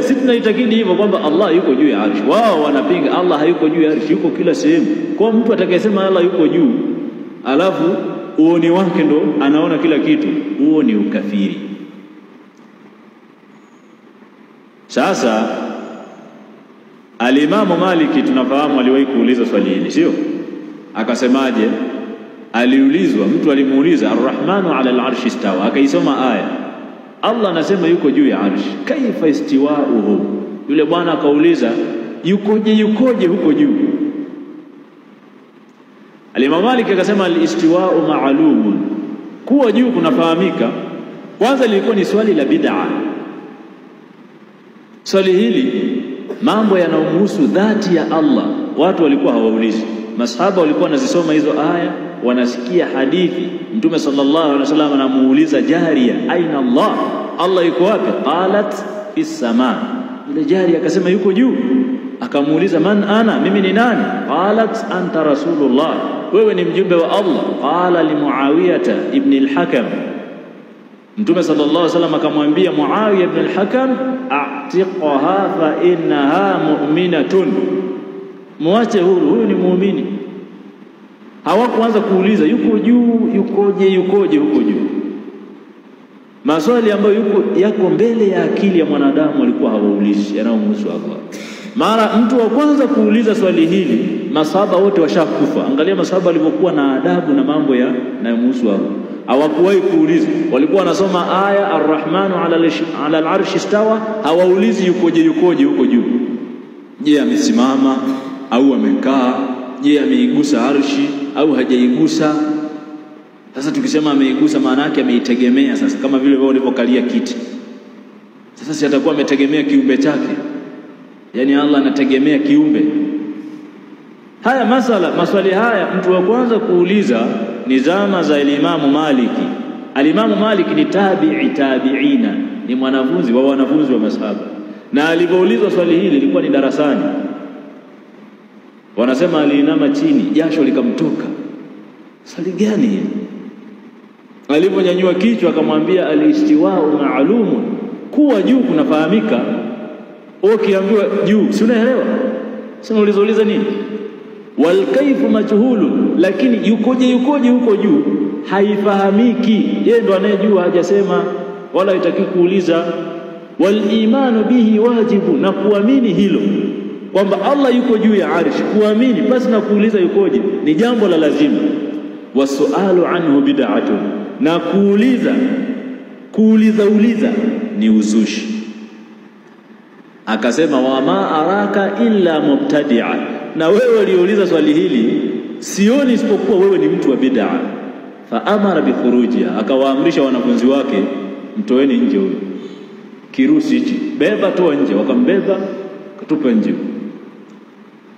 Sisi tunaitakidi hivyo kwamba Allah yuko juu ya arshi. Wao wanapinga Allah hayuko juu ya arshi, yuko kila sehemu. Kwa mtu atakayesema Allah yuko juu alafu uoni wake ndo anaona kila kitu, huo ni ukafiri. Sasa Al-Imamu Maliki tunafahamu aliwahi kuuliza swali hili, sio? Akasemaje? Aliulizwa, mtu alimuuliza Ar-Rahmanu 'ala al-'arshi istawa, akaisoma aya, Allah anasema yuko juu ya arshi, kaifa istiwa'uhu. Yule bwana akauliza yukoje huko juu? Al-Imam Malik akasema al-istiwa'u ma'lumun, kuwa juu kunafahamika. Kwanza lilikuwa ni swali la bid'a. Swali hili mambo yanayohusu dhati ya Allah watu walikuwa hawaulizi. Masahaba walikuwa wanazisoma hizo aya, wanasikia hadithi, Mtume sallallahu alaihi wasallam anamuuliza Jariya, aina Allah, Allah yuko wapi? Qalat fis sama. Ile Jariya akasema yuko juu. Akamuuliza man ana, mimi ni nani? Qalat anta rasulullah, wewe ni mjumbe wa Allah. Qala li Muawiyah ibn al-Hakam, Mtume sallallahu alaihi wasallam akamwambia Muawiyah ibn al-Hakam, a'tiqha fa innaha mu'minatun, muache huru, huyu ni muumini. Hawakuanza kuuliza yuko juu, yukoje huko juu. Maswali ambayo yako mbele ya akili ya mwanadamu walikuwa hawaulizi yanayomhusu Allah. Mara mtu wa kwanza kuuliza swali hili, masahaba wote washakufa. Angalia masahaba walivyokuwa na adabu na mambo yanayomhusu Allah. Hawakuwahi kuuliza, walikuwa wanasoma aya Ar-Rahmanu ala al-arshi istawa, hawaulizi yukoje huko juu. Je, amesimama au amekaa? Je, ameigusa arshi au hajaigusa? Sasa tukisema ameigusa maana yake ameitegemea. Sasa kama vile wewe ulipokalia kiti, sasa si atakuwa ametegemea kiumbe chake? Yani Allah anategemea kiumbe? Haya maswali haya mtu wa kwanza kuuliza ni zama za Imamu Maliki. Alimamu Maliki ni tabi'ina, ni mwanafunzi wa wanafunzi wa masahaba, na alipoulizwa swali hili lilikuwa ni darasani. Wanasema aliinama chini, jasho likamtoka. Swali gani hili? Aliponyanyua kichwa akamwambia al-istiwa'u ma'lumun, kuwa juu kunafahamika. Ukiambiwa juu si unaelewa? Sasa ulizouliza nini? Wal kayfu majhulun, lakini yukoje huko juu haifahamiki. Yeye ndo anayejua, hajasema wala hataki kuuliza. Wal imanu bihi wajibu, na kuamini hilo kwamba Allah yuko juu ya arshi, kuamini basi na kuuliza yukoje ni jambo la lazima. Wasualu anhu bid'atun, na kuuliza ni uzushi. Akasema wama araka illa mubtadi'a, na wewe uliouliza swali hili sioni isipokuwa wewe ni mtu wa bid'a. Fa amara bi khurujiha, akawaamrisha wanafunzi wake, mtoeni nje huyo kirusi hichi, beba toa nje. Wakambeba katupa nje.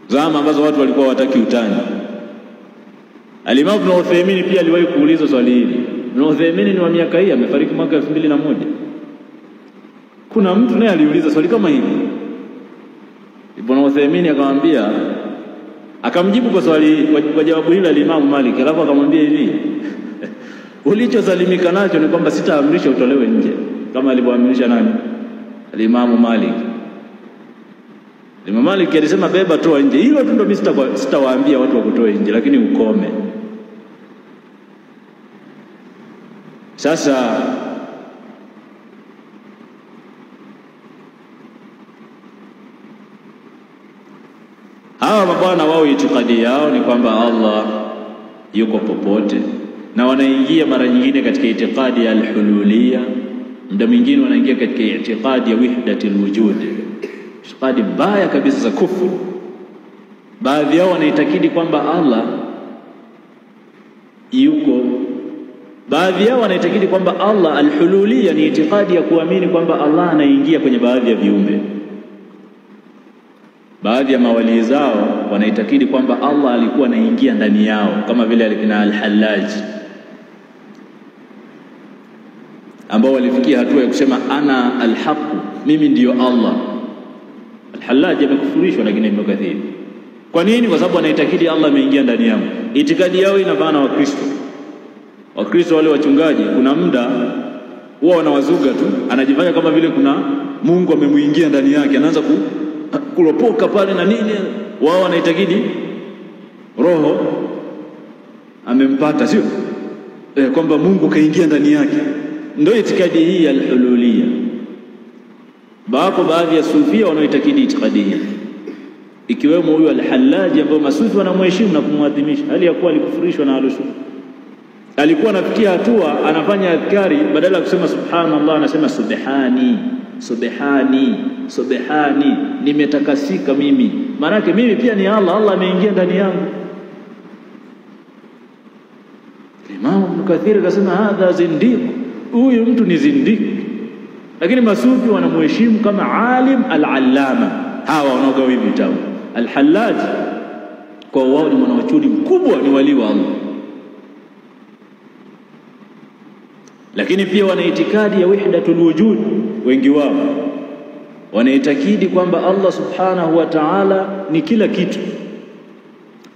Zama ambazo watu walikuwa wataki utani. Al-Imam Ibn Uthaymeen pia aliwahi kuuliza swali hili. Ibn Uthaymeen ni wa miaka hii, amefariki mwaka 2001. Kuna mtu naye aliuliza swali kama hili. Ibn Uthaymeen akamwambia, akamjibu kwa swali kwa jawabu hili al-Imam Malik, alafu akamwambia hivi ulichozalimika nacho ni kwamba sitaamrisha utolewe nje kama alivyoamrisha nani? Al-Imam Malik. Imam Malik alisema beba toa nje. Hilo tu ndio mimi sitawaambia watu wakutoe nje, lakini ukome. Sasa hawa mabwana wao itikadi yao ni kwamba Allah yuko popote, na wanaingia mara nyingine katika itikadi ya al-hululiyya, muda mwingine wanaingia katika itikadi ya wahdatul wujud, itikadi mbaya kabisa za kufuru. Baadhi yao wanaitakidi kwamba Allah yuko, baadhi yao wanaitakidi kwamba Allah, al-hululiyya ni itikadi ya kuamini kwamba Allah anaingia kwenye baadhi ya viumbe. Baadhi ya mawali zao wanaitakidi kwamba Allah alikuwa anaingia ndani yao, kama vile alikina al-Hallaj, ambao walifikia hatua ya kusema ana al-haq, mimi ndiyo Allah. Al-Hallaj amekufurishwa na Ibn Kathir. Kwa nini? Kwa sababu anaitakidi Allah ameingia ndani yao. Itikadi yao inafanana na Wakristo wale wachungaji, kuna muda huwa wanawazuga tu, anajifanya kama vile kuna Mungu amemuingia ndani yake, anaanza kulopoka pale na nini. Wao wanaitakidi roho amempata, sio kwamba Mungu kaingia ndani yake. Ndio itikadi hii ya al-hululiyya. Baadhi ya sufia wanaitakidi itikadi hii, ikiwemo huyu al-Hallaj ambaye masufi wanamheshimu na kumwadhimisha, hali ya kuwa alikufurishwa na al-sufi. Alikuwa anafikia hatua anafanya adhkari, badala ya kusema subhanallah anasema subhani, nimetakasika mimi. Maana yake mimi pia ni Allah, Allah ameingia ndani yangu. Imam Ibn Kathir akasema hadha zindiq, huyu mtu ni zindiq. Lakini masufi wanamheshimu kama alim al-allama. Hawa wanaogawa hivi vitabu. Al-Hallaj kwa wao ni mwanachuoni mkubwa, ni wali wa Allah. Lakini pia wana itikadi ya wahdatul wujud. Wengi wao wanaitakidi kwamba Allah subhanahu wa ta'ala ni kila kitu.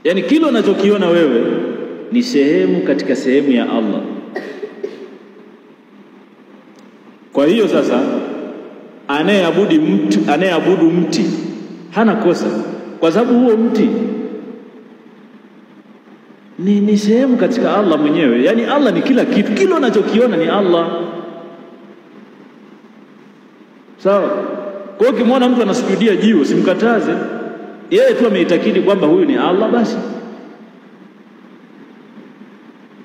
Yani kila unachokiona wewe ni sehemu katika sehemu ya Allah. Kwa hiyo sasa anayeabudu mti hana kosa, kwa sababu huo mti ni sehemu katika Allah mwenyewe. Yani Allah ni kila kitu, kila unachokiona ni Allah. Sawa? Kwa hiyo ukimwona mtu anasujudia jiwe usimkataze, yeye tu ameitakidi kwamba huyu ni Allah basi.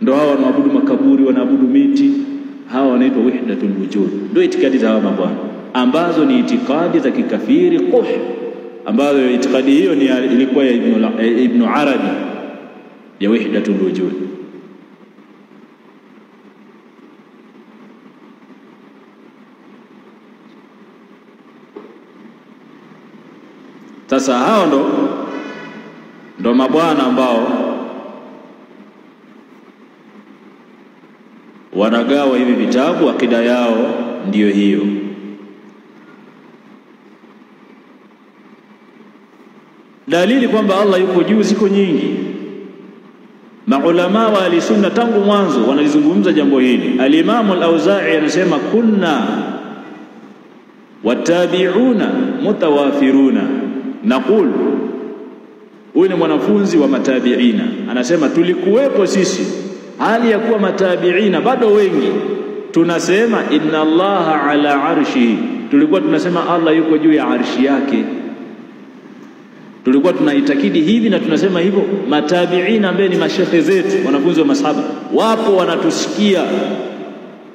Ndio hawa wanaabudu makaburi, wanaabudu miti, hawa wanaitwa wahdatul wujud. Ndio itikadi za hawa mabwana ambazo ni itikadi za kikafiri quh, ambazo itikadi hiyo ni ilikuwa ya Ibn Arabi ya wahdatul wujud. Sasa hao ndo mabwana ambao wanagawa hivi vitabu. Akida yao ndiyo hiyo. Dalili kwamba Allah yuko juu ziko nyingi. Maulama wa al-sunna tangu mwanzo wanalizungumza jambo hili. Al-Imam al-Auza'i anasema kunna watabi'una mutawafiruna naqul. Huyu ni mwanafunzi wa matabi'ina, anasema tulikuwepo sisi hali ya kuwa matabi'ina bado wengi, tunasema inna Allaha ala arshi. Tulikuwa tunasema Allah yuko juu ya arshi yake. Tulikuwa tunaitakidi hivi na tunasema hivyo. Matabi'ina ambaye ni mashekhe zetu, wanafunzi wa masahaba, wapo wanatusikia.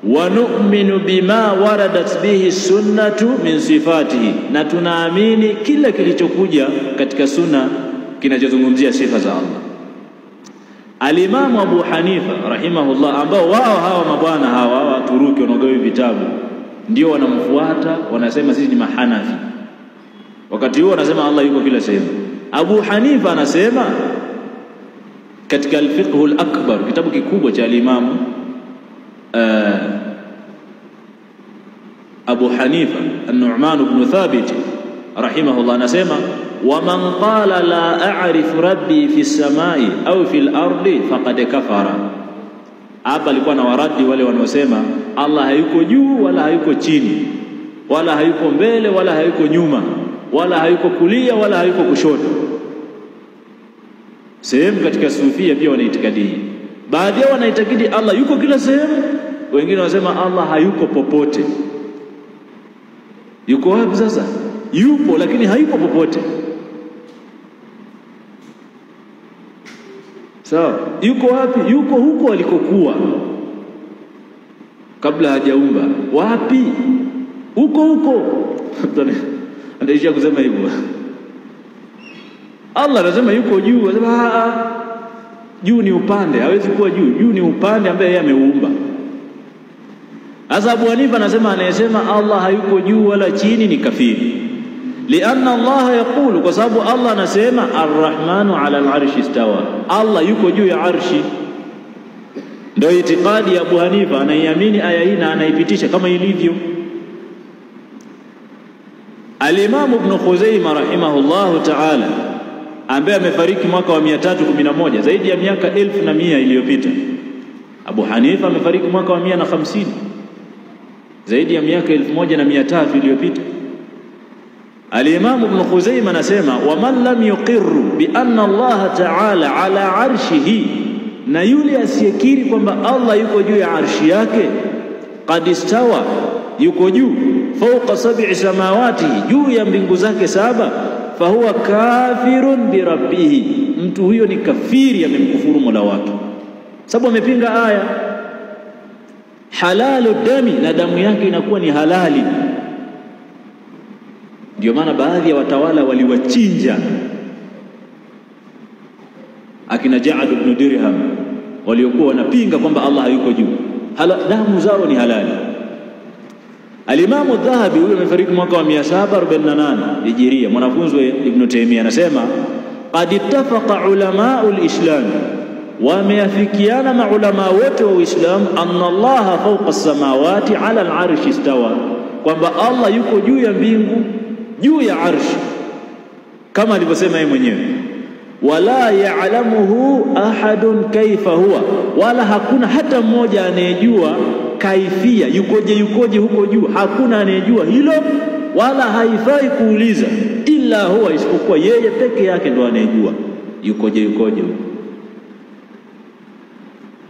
Wa nu'minu bima waradat bihi sunnatu min sifatihi, na tunaamini kila kilichokuja katika sunna kinachozungumzia sifa za Allah. Al-Imam Abu Hanifa rahimahullah, ambao wao hawa mabwana hawa wa Turuki wanaogawa vitabu ndio wanamfuata, wanasema sisi ni mahanafi. Wakati huo wanasema Allah yuko kila sehemu. Abu Hanifa anasema katika al-Fiqh al-Akbar, kitabu kikubwa cha al-Imam Abu Hanifa an-Nu'man ibn Thabit rahimahullah, anasema waman qala la a'rifu rabbi fi samai au fil ardi faqad kafara. Hapa alikuwa na waradi wale wanaosema Allah hayuko juu wala hayuko chini, wala hayuko mbele wala hayuko nyuma, wala hayuko kulia wala hayuko kushoto. Sehemu katika sufia pia wanaitakidi hii. Baadhi yao wanaitakidi Allah yuko kila sehemu, wengine wanasema Allah hayuko popote. Yuko wapi sasa? Yupo lakini hayuko popote. Sawa? Yuko wapi? Yuko huko alikokuwa kabla hajaumba. Wapi? Huko. Anaisha kusema hivyo. Allah anasema yuko juu, anasema juu ni upande, hawezi kuwa juu. Juu ni upande ambaye yeye ameumba. Sasa Abu Hanifa anasema anayesema Allah hayuko juu wala chini ni kafiri. Lianna Allah yaqulu, kwa sababu Allah anasema ar-Rahmanu ala al-arshi istawa, Allah yuko juu ya arshi. Ndio itikadi ya Abu Hanifa, anaiamini aya hii na anaipitisha kama ilivyo. Al-Imam Ibn Khuzaimah rahimahullahu ta'ala, ambaye amefariki mwaka wa 311, zaidi ya miaka 1100 iliyopita. Abu Hanifa amefariki mwaka wa 150, zaidi ya miaka 1300 iliyopita. Al-Imam Ibn Khuzaimah anasema wa man lam yuqirru bi anna Allah ta'ala ala arshihi, na yule asiyekiri kwamba Allah yuko juu ya arshi yake, qad istawa, yuko juu, fawqa sab'i samawati, juu ya mbingu zake saba, fahuwa kafirun bi rabbih, mtu huyo ni kafiri, amemkufuru Mola wake, sababu amepinga aya. Halalu dami, na damu yake inakuwa ni halali. Ndio maana baadhi ya watawala waliwachinja akina Ja'ad ibn Dirham, waliokuwa wanapinga kwamba Allah hayuko juu, damu zao ni halali. Al-Imam Adh-Dhahabi, huyo amefariki mwaka wa 748 Hijiria, mwanafunzi wa Ibn Taymiyyah, anasema qad ittafaqa ulama'u al-Islam, wameafikiana maulama wote wa Uislamu, anna Allah fawqa as-samawati 'ala al-'arshi istawa, kwamba Allah yuko juu ya mbingu, juu ya arshi, kama alivyosema yeye mwenyewe. Wala ya'lamuhu ahadun kaifa huwa, wala hakuna hata mmoja anayejua kaifia, yukoje huko juu, hakuna anayejua hilo, wala haifai kuuliza, illa huwa, isipokuwa yeye peke yake ndo anayejua yukoje.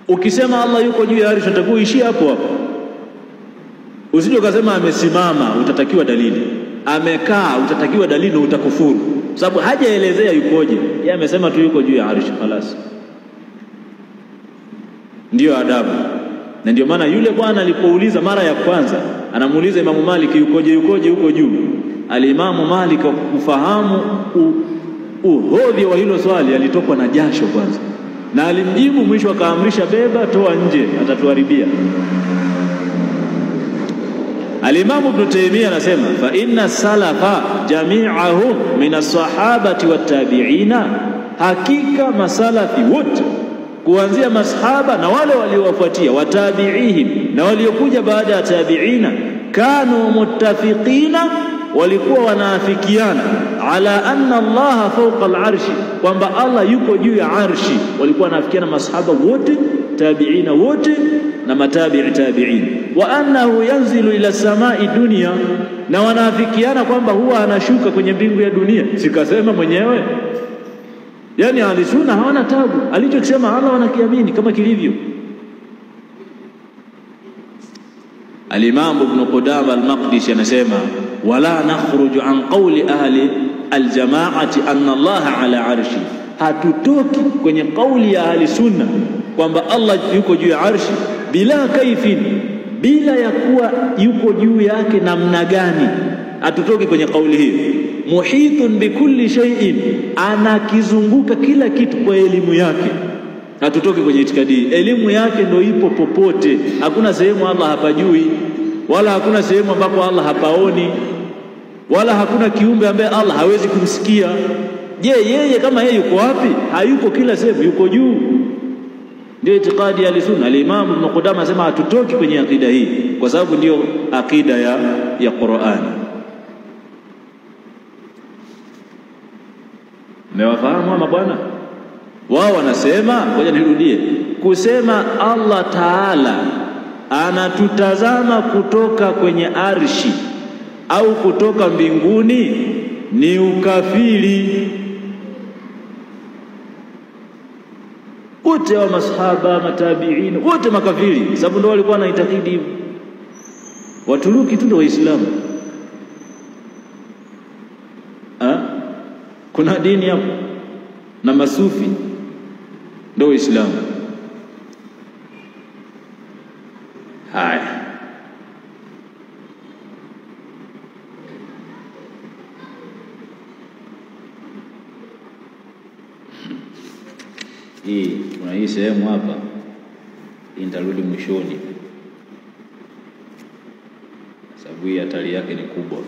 Ukisema Allah yuko juu ya arshi, utakuwa ishia hapo hapo. Usije ukasema amesimama, utatakiwa dalili. Amekaa, utatakiwa dalili na utakufuru, sababu hajaelezea yukoje. Yeye amesema tu yuko juu ya arshi, خلاص. Ndio adabu. Na ndio maana yule bwana alipouliza mara ya kwanza, anamuuliza Imamu Malik yukoje huko juu. Al-Imamu Malik kufahamu uhodhi wa hilo swali, alitokwa na jasho kwanza, na alimjibu mwisho akaamrisha, beba, toa nje, atatuharibia. Al-Imam Ibn Taymiyyah anasema fa inna salafa jami'ahum min as-sahabati wat-tabi'ina, hakika masalafi wote kuanzia masahaba na wale waliowafuatia, watabi'ihim na waliokuja baada ya tabi'ina, kanu muttafiqina, walikuwa wanaafikiana, ala anna Allah fawqa al-arshi, kwamba Allah yuko juu ya arshi. Walikuwa wanaafikiana masahaba wote, tabi'ina wote na matabi'i tabi'in, wa annahu yanzilu ila samai dunya, na wanaafikiana kwamba huwa anashuka kwenye mbingu ya dunia. Sikasema mwenyewe, yani alisuna hawana tabu, alichokisema Allah wanakiamini kama kilivyo. Al-Imam Ibn Qudama al-Maqdisi anasema wala nakhruju an qawli ahli al-jama'ati anna Allah ala arshi, hatutoki kwenye kauli ya ahli sunna kwamba Allah yuko juu ya arshi, bila kaifin, bila ya kuwa yuko juu yake namna gani. Hatutoki kwenye kauli hii. Muhitun bikulli shay'in, anakizunguka kila kitu kwa elimu yake. Hatutoki kwenye itikadi, elimu yake ndio ipo popote. Hakuna sehemu Allah hapajui, wala hakuna sehemu ambapo Allah hapaoni, wala hakuna kiumbe ambaye Allah hawezi kumsikia. Je, yeye kama yeye yuko wapi? Hayuko kila sehemu, yuko juu. Ndio itikadi ya sunna. Al-Imam Ibn Qudama anasema hatutoki kwenye akida hii kwa sababu ndio akida ya Qur'an. Mmewafahamu ama bwana? Wao wanasema, ngoja nirudie, kusema Allah Taala anatutazama kutoka kwenye arshi au kutoka mbinguni ni ukafiri. Wote wa masahaba, matabi'in, wote makafiri, sababu ndio walikuwa wanaitakidi hivyo. Waturuki tu ndio Waislamu. Kuna dini hapo, na masufi ndio Waislamu. Haya, kuna hii sehemu hapa, nitarudi mwishoni sababu hii hatari yake ni kubwa.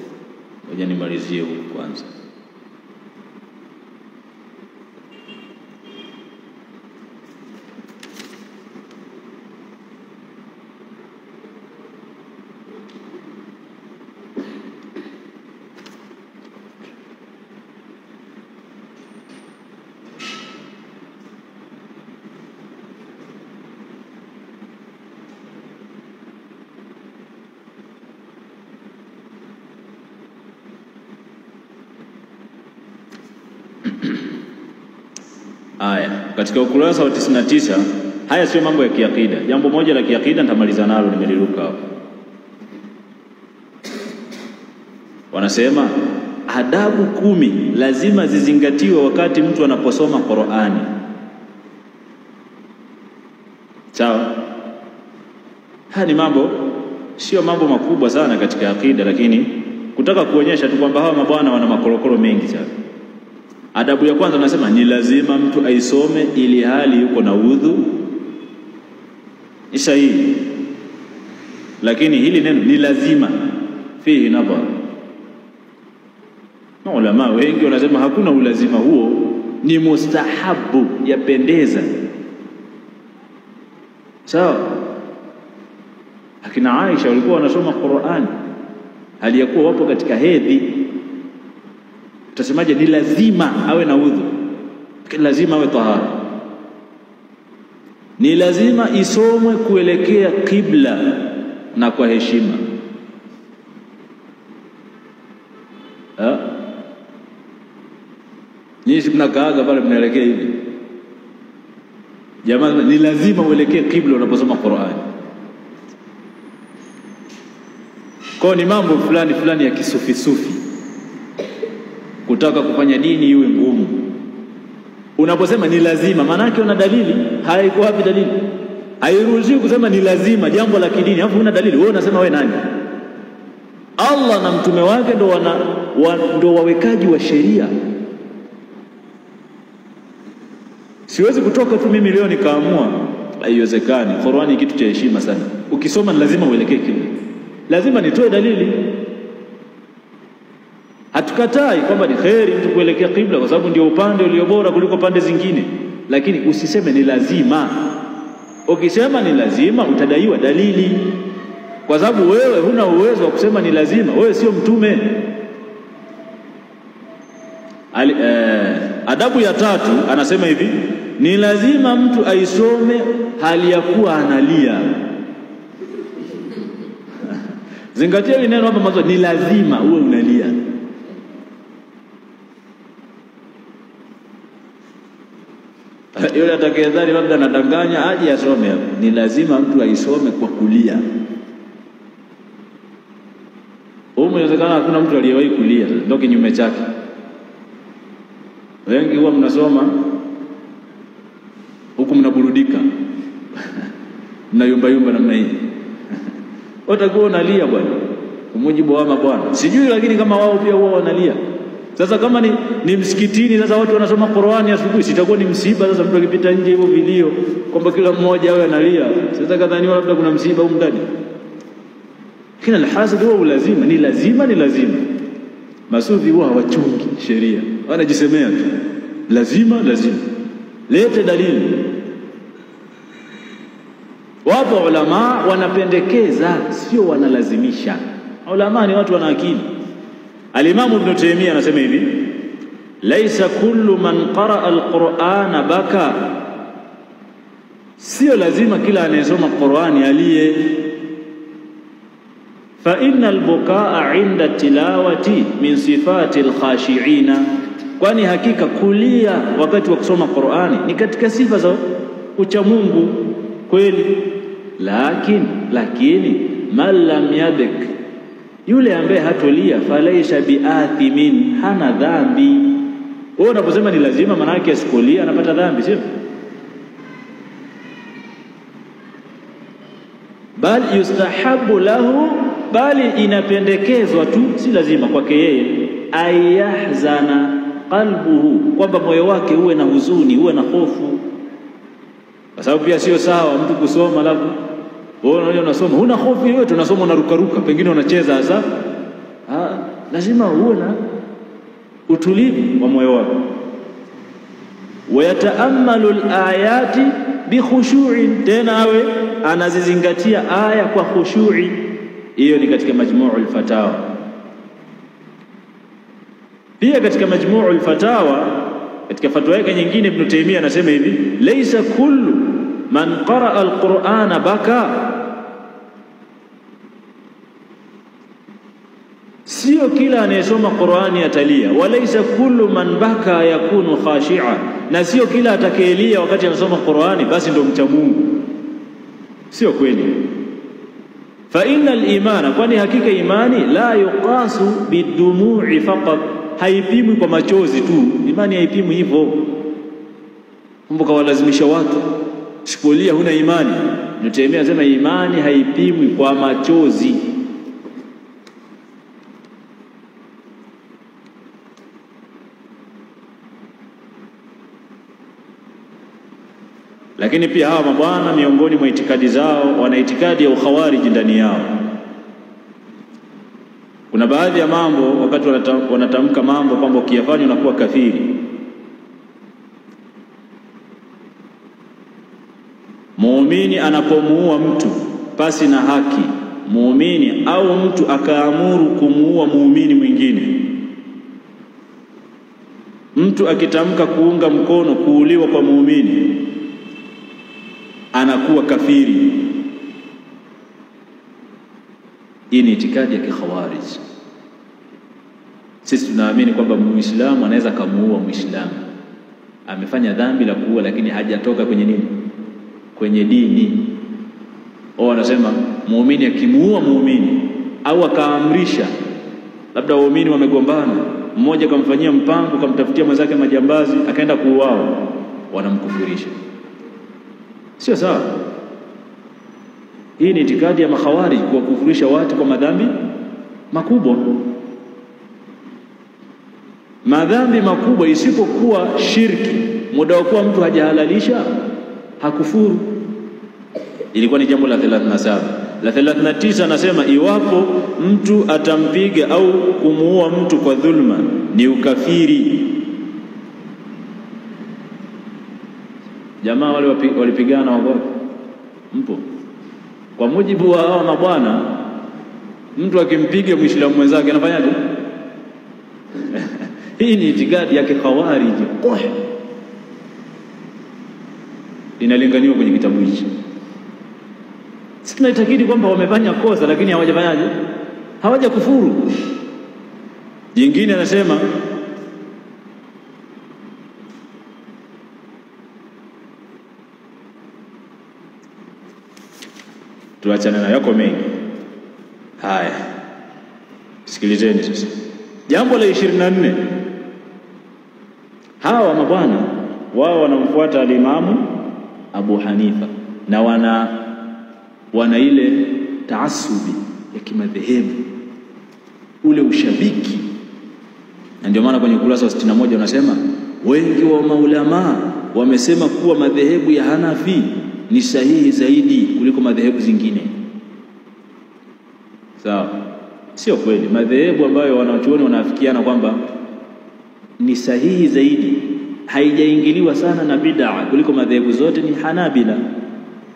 Ngoja nimalizie huko kwanza. Haya, katika ukurasa wa 99, haya sio mambo ya kiakida. Jambo moja la kiakida nitamaliza nalo, nimeliruka hapo. Wanasema adabu 10 lazima zizingatiwe wakati mtu anaposoma Qur'ani. Sawa? Haya ni mambo, sio mambo makubwa sana katika akida, lakini kutaka kuonyesha tu kwamba hawa mabwana wana makorokoro mengi sana. Adabu ya kwanza nasema ni lazima mtu aisome ili hali yuko na udhu, ni sahihi, lakini hili neno ni lazima fihi nadhar. Na ulama wengi wanasema hakuna ulazima huo, ni mustahabu, yapendeza. Sawa. Akina Aisha walikuwa wanasoma Qur'an hali yakuwa wapo katika hedhi, utasemaje ni lazima awe na udhu? Lazima awe tahara, ni lazima isomwe kuelekea kibla na kwa heshima. Nyinyi mnakaaga pale mnaelekea hivi, jamaa ni lazima uelekee kibla unaposoma Qur'an. Kwa ni mambo fulani fulani ya kisufi kutaka kufanya dini iwe ngumu. Unaposema ni lazima, maana yake una dalili? Haiko wapi dalili? Hairuhusiwi kusema ni lazima jambo la kidini alafu una dalili. Wewe unasema wewe nani? Allah na mtume wake ndo wawekaji wa sheria. Siwezi kutoka tu mimi leo nikaamua, haiwezekani. Qur'ani kitu cha heshima sana. Ukisoma ni lazima uelekee kibla. Lazima nitoe dalili. Hatukatai kwamba ni kheri mtu kuelekea kibla kwa sababu ndio upande ulio bora kuliko pande zingine, lakini usiseme ni lazima. Ukisema ni lazima utadaiwa dalili, kwa sababu wewe huna uwezo wa kusema ni lazima. Wewe sio mtume. Adabu ya 3 anasema hivi, ni lazima mtu aisome hali ya kuwa analia. Zingatia hili neno hapa mwanzo, ni lazima uwe unalia. Yule atakayedhani labda anadanganya aje asome hapo. Ni lazima mtu aisome kwa kulia. Inawezekana hakuna mtu aliyewahi kulia, ndio kinyume chake. Wengi huwa mnasoma huku mnaburudika. Mnayumba namna hii. Utakuwa unalia bwana, kwa mujibu wa bwana. Sijui, lakini kama wao pia huwa wanalia. Sasa kama ni msikitini, sasa watu wanasoma Qur'ani asubuhi, sitakuwa ni msiba sasa mtu akipita nje hivyo vilio kwamba kila mmoja awe analia. Sasa kadhaniwa labda kuna msiba huko ndani. Kila alhasil huwa lazima, ni lazima. Masufi huwa hawachungi sheria, wanajisemea tu lazima. Lete dalili. Wapo ulama wanapendekeza, sio wanalazimisha. Ulama ni watu wana akili. Al-Imam Ibn Taymiyyah anasema hivi, laisa kullu man qaraa al-Qur'ana baka, sio lazima kila anayesoma Qur'ani alie. Fa inna al-bukaa 'inda tilawati min sifati al-khashi'ina, kwani hakika kulia wakati wa kusoma Qur'ani ni katika sifa za ucha Mungu kweli. Lakini man lam yabik, yule ambaye hatolia, falaisha biathimin, hana dhambi. Wewe unaposema ni lazima, maana yake asikolia anapata dhambi, sio? Bal yustahabu lahu, bali inapendekezwa tu, si lazima kwake yeye, ayahzana qalbuhu, kwamba moyo wake uwe na huzuni, uwe na hofu. Kwa sababu pia sio sawa mtu kusoma alafu wewe unasoma huna hofu yoyote, unasoma unarukaruka, pengine unacheza. Sasa lazima uwe na utulivu wa moyo wako. Wayataammalu al-ayati bi khushu'in, tena awe anazizingatia aya kwa khushu'i. Hiyo ni katika Majmu'ul Fatawa. Pia katika Majmu'ul Fatawa, katika fatwa yake nyingine, Ibn Taymiyyah anasema hivi, laysa kullu man qaraa al-Qur'ana baka, sio kila anayesoma Qur'ani atalia. Walaysa kullu man baka yakunu khashi'a, na sio kila atakayelia wakati anasoma Qur'ani basi ndo mcha Mungu. Sio kweli. Fa innal imana, kwani hakika imani la yuqasu bidumu'i faqat, haipimwi kwa machozi tu. Imani haipimwi hivyo. Kumbe kawalazimisha watu sikulia huna imani. Nitaemea sema imani haipimwi kwa machozi. Lakini pia hawa mabwana miongoni mwa itikadi zao wana itikadi ya ukhawarij ndani yao. Kuna baadhi ya mambo wakati wanatamka mambo kwamba ukiyafanya unakuwa kafiri. Muumini anapomuua mtu pasi na haki, muumini au mtu akaamuru kumuua muumini mwingine, mtu akitamka kuunga mkono kuuliwa kwa muumini anakuwa kafiri. Hii ni itikadi ya kikhawarij. Sisi tunaamini kwamba Muislamu anaweza kumuua Muislamu, amefanya dhambi la kuua lakini hajatoka kwenye nini? Kwenye dini. Wanasema muumini akimuua muumini au akaamrisha, labda waumini wamegombana, mmoja kamfanyia mpango, kamtafutia mwenzake majambazi, akaenda kuuao, wanamkufurisha. Sio sawa. Hii ni itikadi ya makhawarij, kuwakufurisha watu kwa madhambi makubwa. Madhambi makubwa isipokuwa shirki, muda wa kuwa mtu hajahalalisha hakufuru. Ilikuwa ni jambo la 37. La 39 anasema iwapo mtu atampiga au kumuua mtu kwa dhulma ni ukafiri. Jamaa wale walipigana wako mpo. Kwa mujibu wa hao mabwana, mtu akimpiga Muislamu mwenzake anafanyaje? Hii ni itikadi ya kikhawarij. Inalinganiwa kwenye kitabu hichi. Sisi tunaitakidi kwamba wamefanya kosa lakini hawajafanyaje? Hawajakufuru. Jingine anasema tuachane na yako mengi. Haya, sikilizeni sasa. Jambo la 24. Hawa mabwana wao wanamfuata al-Imamu Abu Hanifa na wana ile taasubi ya kimadhehebu, ule ushabiki. Na ndio maana kwenye ukurasa wa 61 wanasema wengi wa maulama wamesema kuwa madhehebu ya Hanafi ni sahihi zaidi kuliko madhehebu zingine. Sawa? Sio kweli. Madhehebu ambayo wanachuoni wanaafikiana kwamba ni sahihi zaidi, haijaingiliwa sana na bid'a kuliko madhehebu zote ni Hanabila,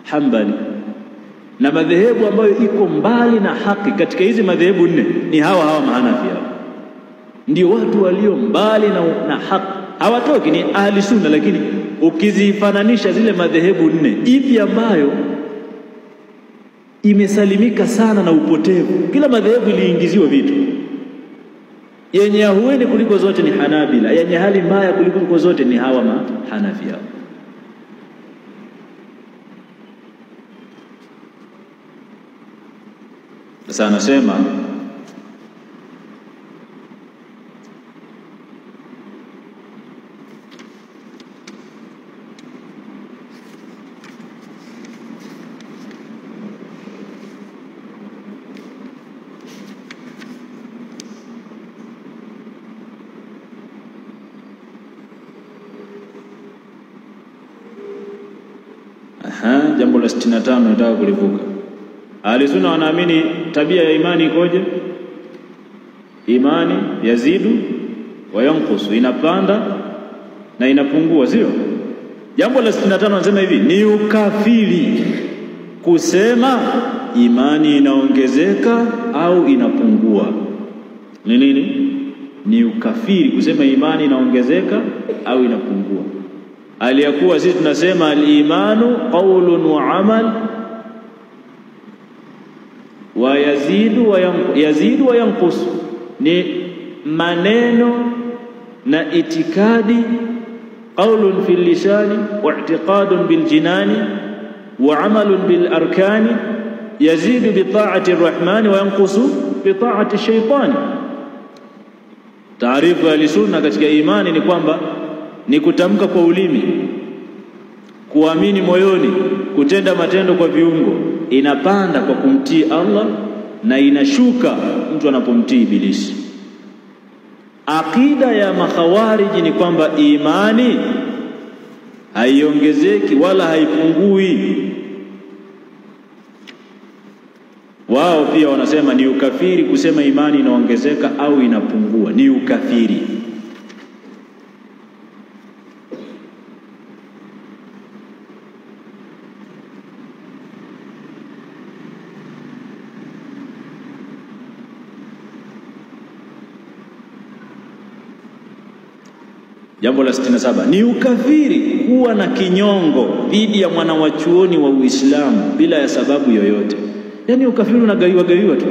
Hanbali. Na madhehebu ambayo iko mbali na haki katika hizi madhehebu 4 ni hawa Mahanafi hao. Ndio watu walio mbali na haki. Hawatoki, ni ahli sunna, lakini ukizifananisha zile madhehebu 4, ipi ambayo imesalimika sana na upotevu? Kila madhehebu iliingiziwa vitu. Yenye ahueni kuliko zote ni Hanabila, yenye hali mbaya kuliko zote ni hawa Mahanafi hao. Sasa anasema jambo la 65 nataka kulivuka. Ahli sunna wanaamini tabia ya imani ikoje? Imani yazidu wa yanqusu, inapanda na inapungua, sio? Jambo la 65 wanasema hivi, ni ukafiri kusema imani inaongezeka au inapungua. Ni nini? Ni ukafiri kusema imani inaongezeka au inapungua. Aliyakuwa sisi tunasema al-imanu qawlun wa amal wa yazidu wa yanqus, ni maneno na itikadi, qawlun fil lisani wa i'tiqadun bil jinani wa amalun bil arkani, yazidu bi ta'ati ar-rahmani wa yanqusu bi ta'ati ash-shaytani. Taarifu ya sunna katika imani ni kwamba ni kutamka kwa ulimi, kuamini moyoni, kutenda matendo kwa viungo. Inapanda kwa kumtii Allah na inashuka mtu anapomtii Ibilisi. Akida ya makhawariji ni kwamba imani haiongezeki wala haipungui. Wao pia wanasema ni ukafiri kusema imani inaongezeka au inapungua, ni ukafiri. Jambo la 67, ni ukafiri kuwa na kinyongo dhidi ya mwanawachuoni wa Uislamu bila ya sababu yoyote. Yani ukafiri unagaiwa tu.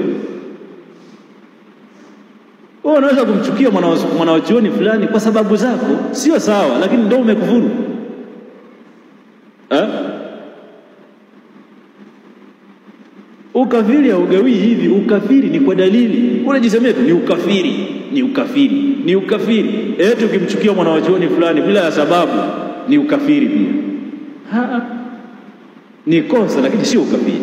Wewe unaweza kumchukia mwanawachuoni fulani kwa sababu zako, sio sawa, lakini ndio umekufuru. Ukafiri haugawi hivi, ukafiri ni kwa dalili. Unajisemea tu ni ukafiri. Eti ukimchukia mwanawachuoni fulani bila ya sababu ni ukafiri pia. Ni kosa lakini sio ukafiri.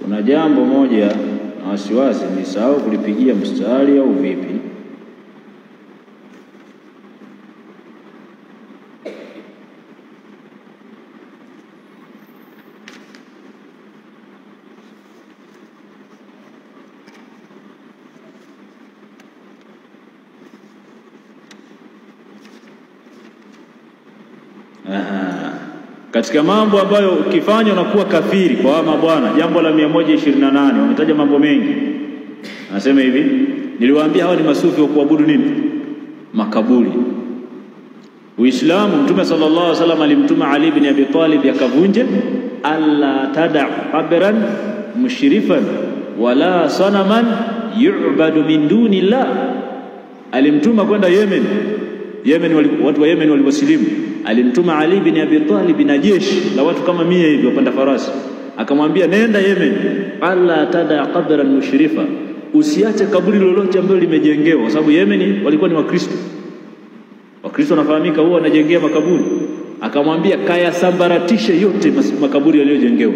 Kuna jambo moja na wasiwasi, nisahau kulipigia mstari au vipi? Katika mambo ambayo ukifanya unakuwa kafiri kwa wama bwana, jambo la 128 wametaja mambo mengi. Anasema hivi, niliwaambia hawa ni masufi wa kuabudu nini? Makaburi. Uislamu, Mtume sallallahu alaihi wasallam alimtuma Ali ibn Abi Talib yakavunje, alla tada qabran mushrifan wala sanaman yu'badu min dunillah. Alimtuma kwenda Yemen. Watu wa Yemen waliwasilimu. Alimtuma Ali ibn Abi Talib na jeshi la watu kama 100 hivi wapanda farasi, akamwambia nenda Yemen, alla tada qabran mushrifa, usiache kaburi lolote ambalo limejengewa, kwa sababu Yemen walikuwa ni Wakristo. Wakristo wanafahamika huwa wanajengea makaburi. Akamwambia kaya sambaratishe yote makaburi yaliyojengewa,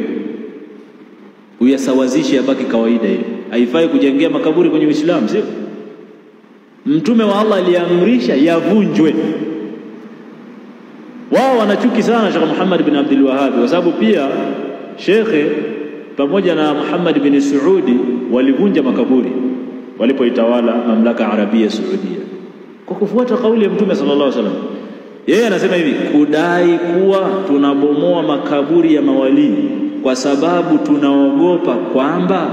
uyasawazishe yabaki kawaida. Hiyo haifai kujengea makaburi kwenye Uislamu, sio? Mtume wa Allah aliamrisha yavunjwe. Wao wanachuki sana Sheikh Muhammad bin Abdul Wahhab, kwa sababu pia Sheikh pamoja na Muhammad bin Saudi walivunja makaburi walipoitawala mamlaka Arabia Saudia, kwa kufuata kauli ya Mtume sallallahu alaihi wasallam. Yeye anasema hivi, kudai kuwa tunabomoa makaburi ya mawali kwa sababu tunaogopa kwamba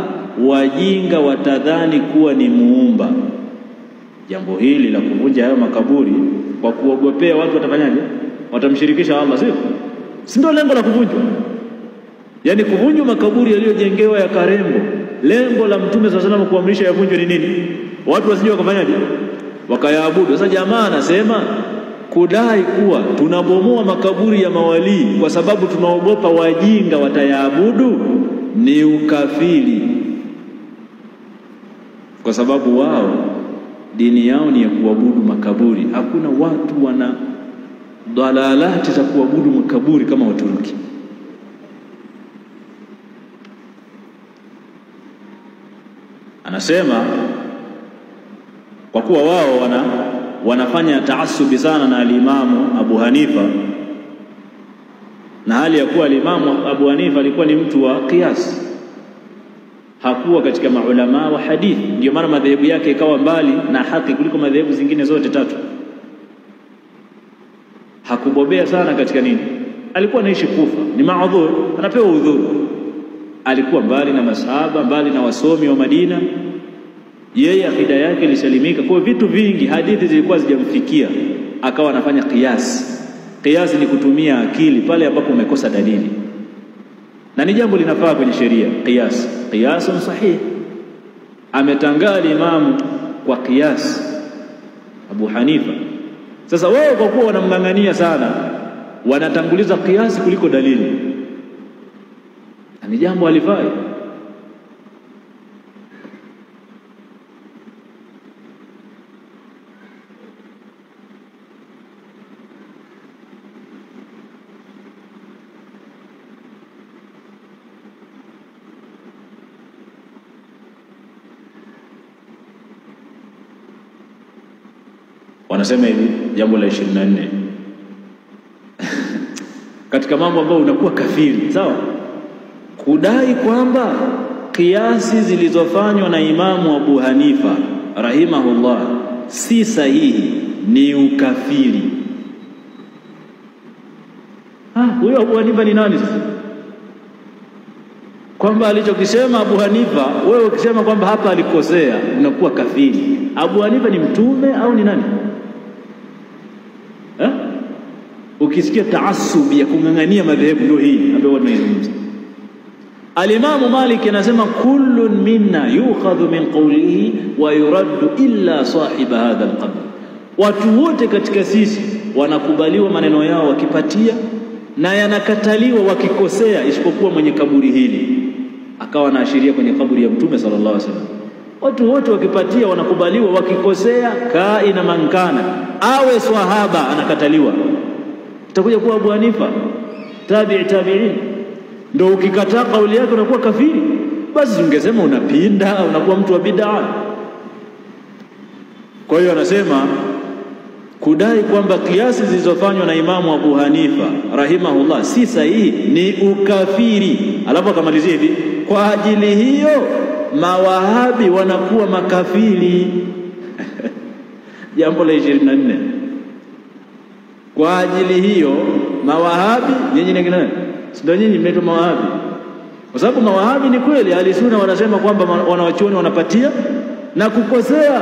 wajinga watadhani kuwa ni muumba. Jambo hili la kuvunja hayo makaburi kwa kuogopea watu watafanyaje? Watamshirikisha Allah, si ndio lengo la kuvunjwa? Yani kuvunjwa makaburi yaliyojengewa ya karembo, lengo la Mtume sallallahu alaihi wasallam kuamrisha yavunjwe ni nini? Watu wasije wakafanyaje? Wakayaabudu. Sasa jamaa anasema kudai kuwa tunabomoa makaburi ya mawali kwa sababu tunaogopa wajinga watayaabudu ni ukafiri, kwa sababu wao dini yao ni ya kuabudu makaburi. Hakuna watu wana dalalati za kuabudu makaburi kama Waturuki. Anasema kwa kuwa wao wanafanya taassubi sana na alimamu Abu Hanifa, na hali ya kuwa alimamu Abu Hanifa alikuwa ni mtu wa qiyas, hakuwa katika maulama wa hadithi. Ndio maana madhehebu yake ikawa mbali na haki kuliko madhehebu zingine zote tatu. Hakubobea sana katika nini, alikuwa anaishi Kufa, ni maudhur, anapewa udhuru. Alikuwa mbali na masahaba, mbali na wasomi wa Madina. Yeye akida yake ilisalimika, kwa vitu vingi hadithi zilikuwa zijamfikia, akawa anafanya qiyas. Qiyas ni kutumia akili pale ambapo umekosa dalili, na ni jambo linafaa kwenye sheria. Qiyasun sahih, ametangaa imamu kwa qiyas Abu Hanifa. Sasa wao kwa kuwa wanamng'ang'ania sana, wanatanguliza qiyas kuliko dalili, ni jambo halifai. wanasema hivi jambo la 24 katika mambo ambayo unakuwa kafiri, sawa, kudai kwamba kiasi zilizofanywa na Imamu Abu Hanifa rahimahullah si sahihi ni ukafiri. Huyo Abu Hanifa ni nani sasa? Kwamba alichokisema Abu Hanifa, wewe ukisema kwamba hapa alikosea unakuwa kafiri. Abu Hanifa ni mtume au ni nani? Ukisikia taassubi ya kungangania madhehebu ndio hii ambayo wanaizungumza. Al-Imam Malik anasema kullun minna yukhadhu min qawlihi wa yuraddu illa sahiba hadha al-qabr. Watu wote katika sisi wanakubaliwa maneno yao wakipatia na yanakataliwa wakikosea isipokuwa mwenye kaburi hili. Akawa anaashiria kwenye kaburi ya Mtume sallallahu alaihi wasallam. Watu wote wakipatia wanakubaliwa, wakikosea kaina mankana, awe swahaba anakataliwa. Itakuja kuwa Abu Hanifa tabi'in ndio ukikataa kauli yake unakuwa kafiri. Basi ungesema unapinda au unakuwa mtu wa bid'a. Kwa hiyo anasema kudai kwamba kiasi zilizofanywa na Imamu Abu Hanifa rahimahullah si sahihi ni ukafiri. Alafu akamalizia hivi, kwa ajili hiyo mawahabi wanakuwa makafiri. Jambo la 24. Kwa ajili hiyo mawahabi, nyinyi ni nani? Sio nyinyi mnaitwa mawahabi. Kwa sababu mawahabi ni kweli Ahlusunna wanasema kwamba wanawachuoni wanapatia na kukosea.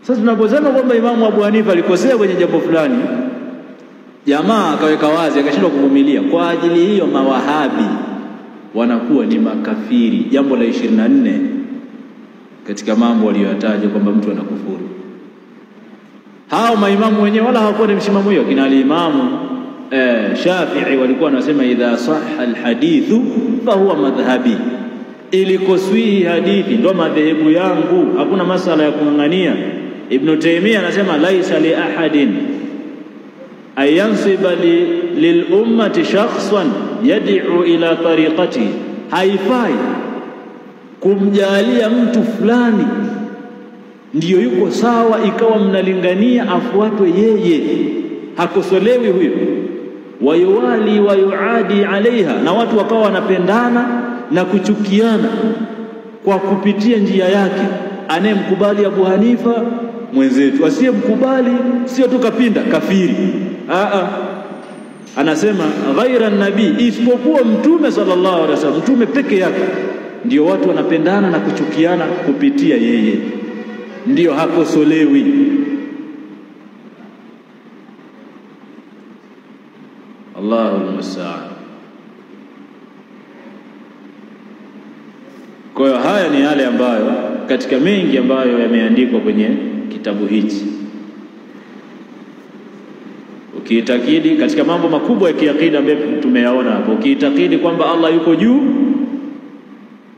Sasa tunaposema kwamba Imamu Abu Hanifa alikosea kwenye jambo fulani, jamaa akaweka wazi akashindwa kuvumilia, kwa ajili hiyo mawahabi wanakuwa ni makafiri. Jambo la 24 katika mambo aliyoyataja kwamba mtu anakufuru. Hao maimamu wenyewe wala hawakuwa na msimamo hiyo. Kina al-Imamu Shafi'i walikuwa wanasema idha sahha al-hadithu fa huwa madhhabi, ilikoswihi hadithi ndo madhehebu yangu, hakuna masala ya kungangania. Ibn Taymiyyah anasema laisa li ahadin ayansiba lil ummati shakhsan yad'u ila tariqati, haifai kumjalia mtu fulani ndiyo yuko sawa ikawa mnalingania afuatwe yeye, hakosolewi huyo. Wayuwali wayuadi alaiha, na watu wakawa wanapendana na kuchukiana kwa kupitia njia yake. Anayemkubali Abu Hanifa mwenzetu, asiyemkubali sio tu kapinda kafiri. Anasema ghaira nabii, isipokuwa Mtume sallallahu alaihi wasallam, Mtume peke yake ndio watu wanapendana na kuchukiana kupitia yeye, ndio hakosolewi. Allahul musta'an. Kwa hiyo haya ni yale ambayo katika mengi ambayo yameandikwa kwenye kitabu hichi. Ukiitakidi katika mambo makubwa ya kiakida ambayo tumeyaona hapo, ukiitakidi kwamba Allah yuko juu,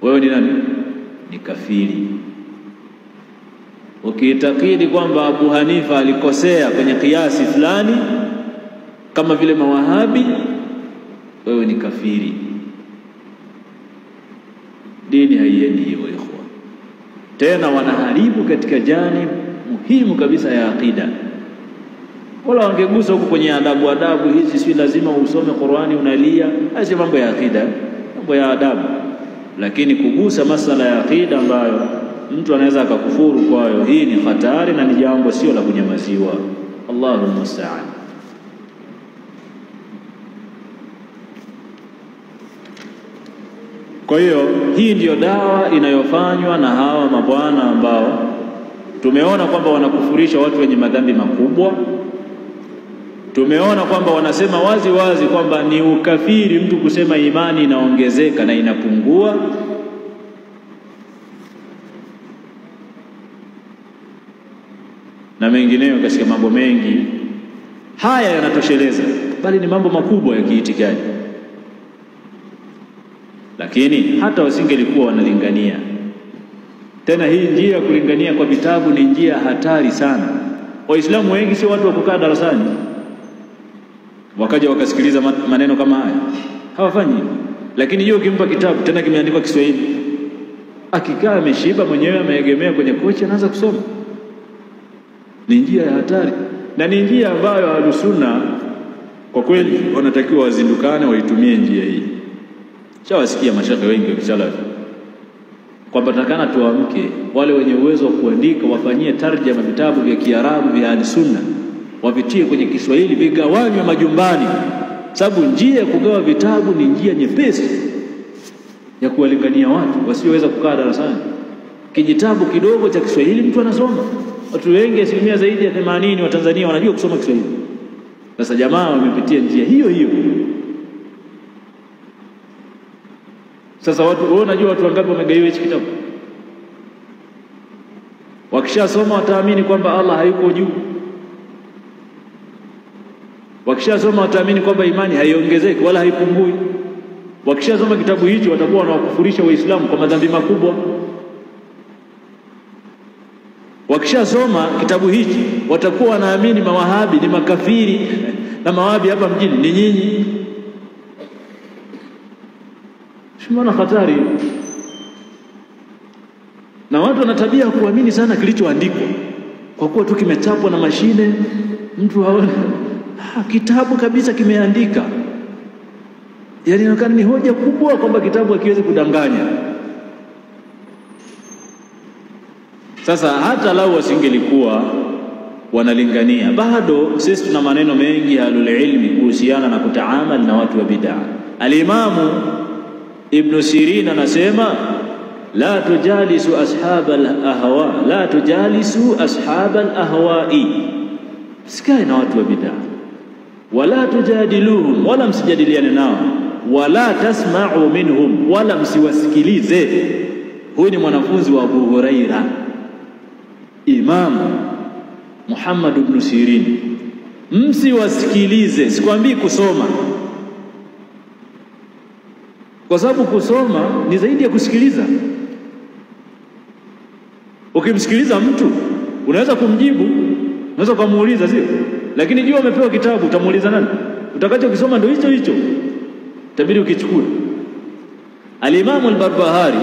wewe ni nani? Ni kafiri. Ukiitakidi kwamba Abu Hanifa alikosea kwenye kiasi fulani kama vile mawahabi, wewe ni kafiri. Dini haiendi hivyo ikhwa. Tena wanaharibu katika jani muhimu kabisa ya akida. Wala wangegusa huko kwenye adabu hizi, si lazima usome Qur'ani unalia, haya mambo ya akida, mambo ya adabu. Lakini kugusa masala ya akida ambayo mtu anaweza akakufuru kwayo, hii ni hatari na ni jambo sio la kunyamaziwa. Allahu musta'an. Kwa hiyo hii ndiyo dawa inayofanywa na hawa mabwana ambao tumeona kwamba wanakufurisha watu wenye madhambi makubwa. Tumeona kwamba wanasema wazi wazi kwamba ni ukafiri mtu kusema imani inaongezeka na inapungua. Na mengineyo katika mambo mengi. Haya yanatosheleza, bali ni mambo makubwa ya kiitikadi. Lakini hata wasingelikuwa wanalingania. Tena hii njia ya kulingania kwa vitabu ni njia hatari sana. Waislamu wengi sio watu wa kukaa darasani wakaja wakasikiliza maneno kama haya, hawafanyi. Lakini hiyo ukimpa kitabu tena kimeandikwa Kiswahili, akikaa ameshiba mwenyewe ameegemea kwenye kochi anaanza kusoma. ni njia ya hatari, na ni njia ambayo Ahlusunna kwa kweli wanatakiwa wazindukane waitumie njia hii. Shawasikia mashekhe wengi wa kisalafi kwamba takana tuamke, wale wenye uwezo wa kuandika wafanyie tarjama vitabu vya Kiarabu vya Ahlusunna, wavitie kwenye Kiswahili, vigawanywe majumbani, sababu njia ya kugawa vitabu ni njia nyepesi ya kuwalingania watu wasioweza kukaa darasani. Kijitabu kidogo cha Kiswahili mtu anasoma. Watu wengi, asilimia zaidi ya 80 wa Tanzania wanajua kusoma Kiswahili. Sasa jamaa wamepitia njia hiyo hiyo. Sasa watu unajua watu wangapi wamegaiwa hichi kitabu? Wakishasoma wataamini kwamba Allah hayuko juu. Wakishasoma wataamini kwamba imani haiongezeki wala haipungui. Wakishasoma kitabu hicho watakuwa wanawakufurisha Waislamu kwa madhambi makubwa. Wakishasoma kitabu hichi watakuwa wanaamini mawahabi ni makafiri na mawahabi hapa mjini ni nyinyi. Shimona hatari. Na watu wana tabia ya kuamini sana kilichoandikwa, kwa kuwa tu kimechapwa na mashine, mtu haona kitabu kabisa kimeandika. Yaani inaonekana ni hoja kubwa kwamba kitabu hakiwezi kudanganya. Sasa hata lau wasingelikuwa wanalingania, bado sisi tuna maneno mengi ya ahlul ilmi kuhusiana na kutaamal na watu wa bid'a. Al-Imamu Ibn Sirin anasema la tujalisu ashabal ahwa, la tujalisu ashabal ahwa'i, sikae na watu wa bid'a, wala tujadiluhum, wala msijadiliane nao, wala tasma'u minhum, wala msiwasikilize. Huyu ni mwanafunzi wa Abu Huraira, Imam Muhammad ibn Sirin. Msiwasikilize, sikwambii kusoma, kwa sababu kusoma ni zaidi ya kusikiliza. Ukimsikiliza mtu unaweza kumjibu, unaweza kumuuliza, sio? Lakini jua umepewa kitabu, utamuuliza nani? Utakachokisoma ndio hicho hicho, tabiri ukichukua. Al-Imam al-Barbahari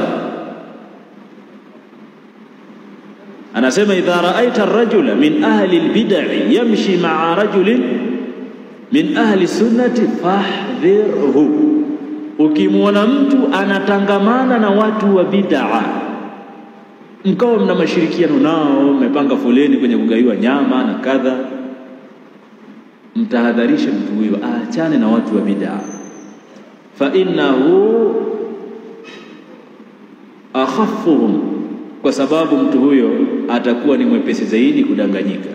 anasema idha ra'aita ar-rajula min ahli al-bid'ah yamshi ma'a rajulin min ahli sunnati fahdhirhu, ukimwona mtu anatangamana na watu wa bid'a, mkao mna mashirikiano nao, mmepanga foleni kwenye kugaiwa nyama na kadha, mtahadharisha mtu huyo aachane na watu wa bid'a, fa innahu akhaffuhum, kwa sababu mtu huyo atakuwa ni mwepesi zaidi kudanganyika.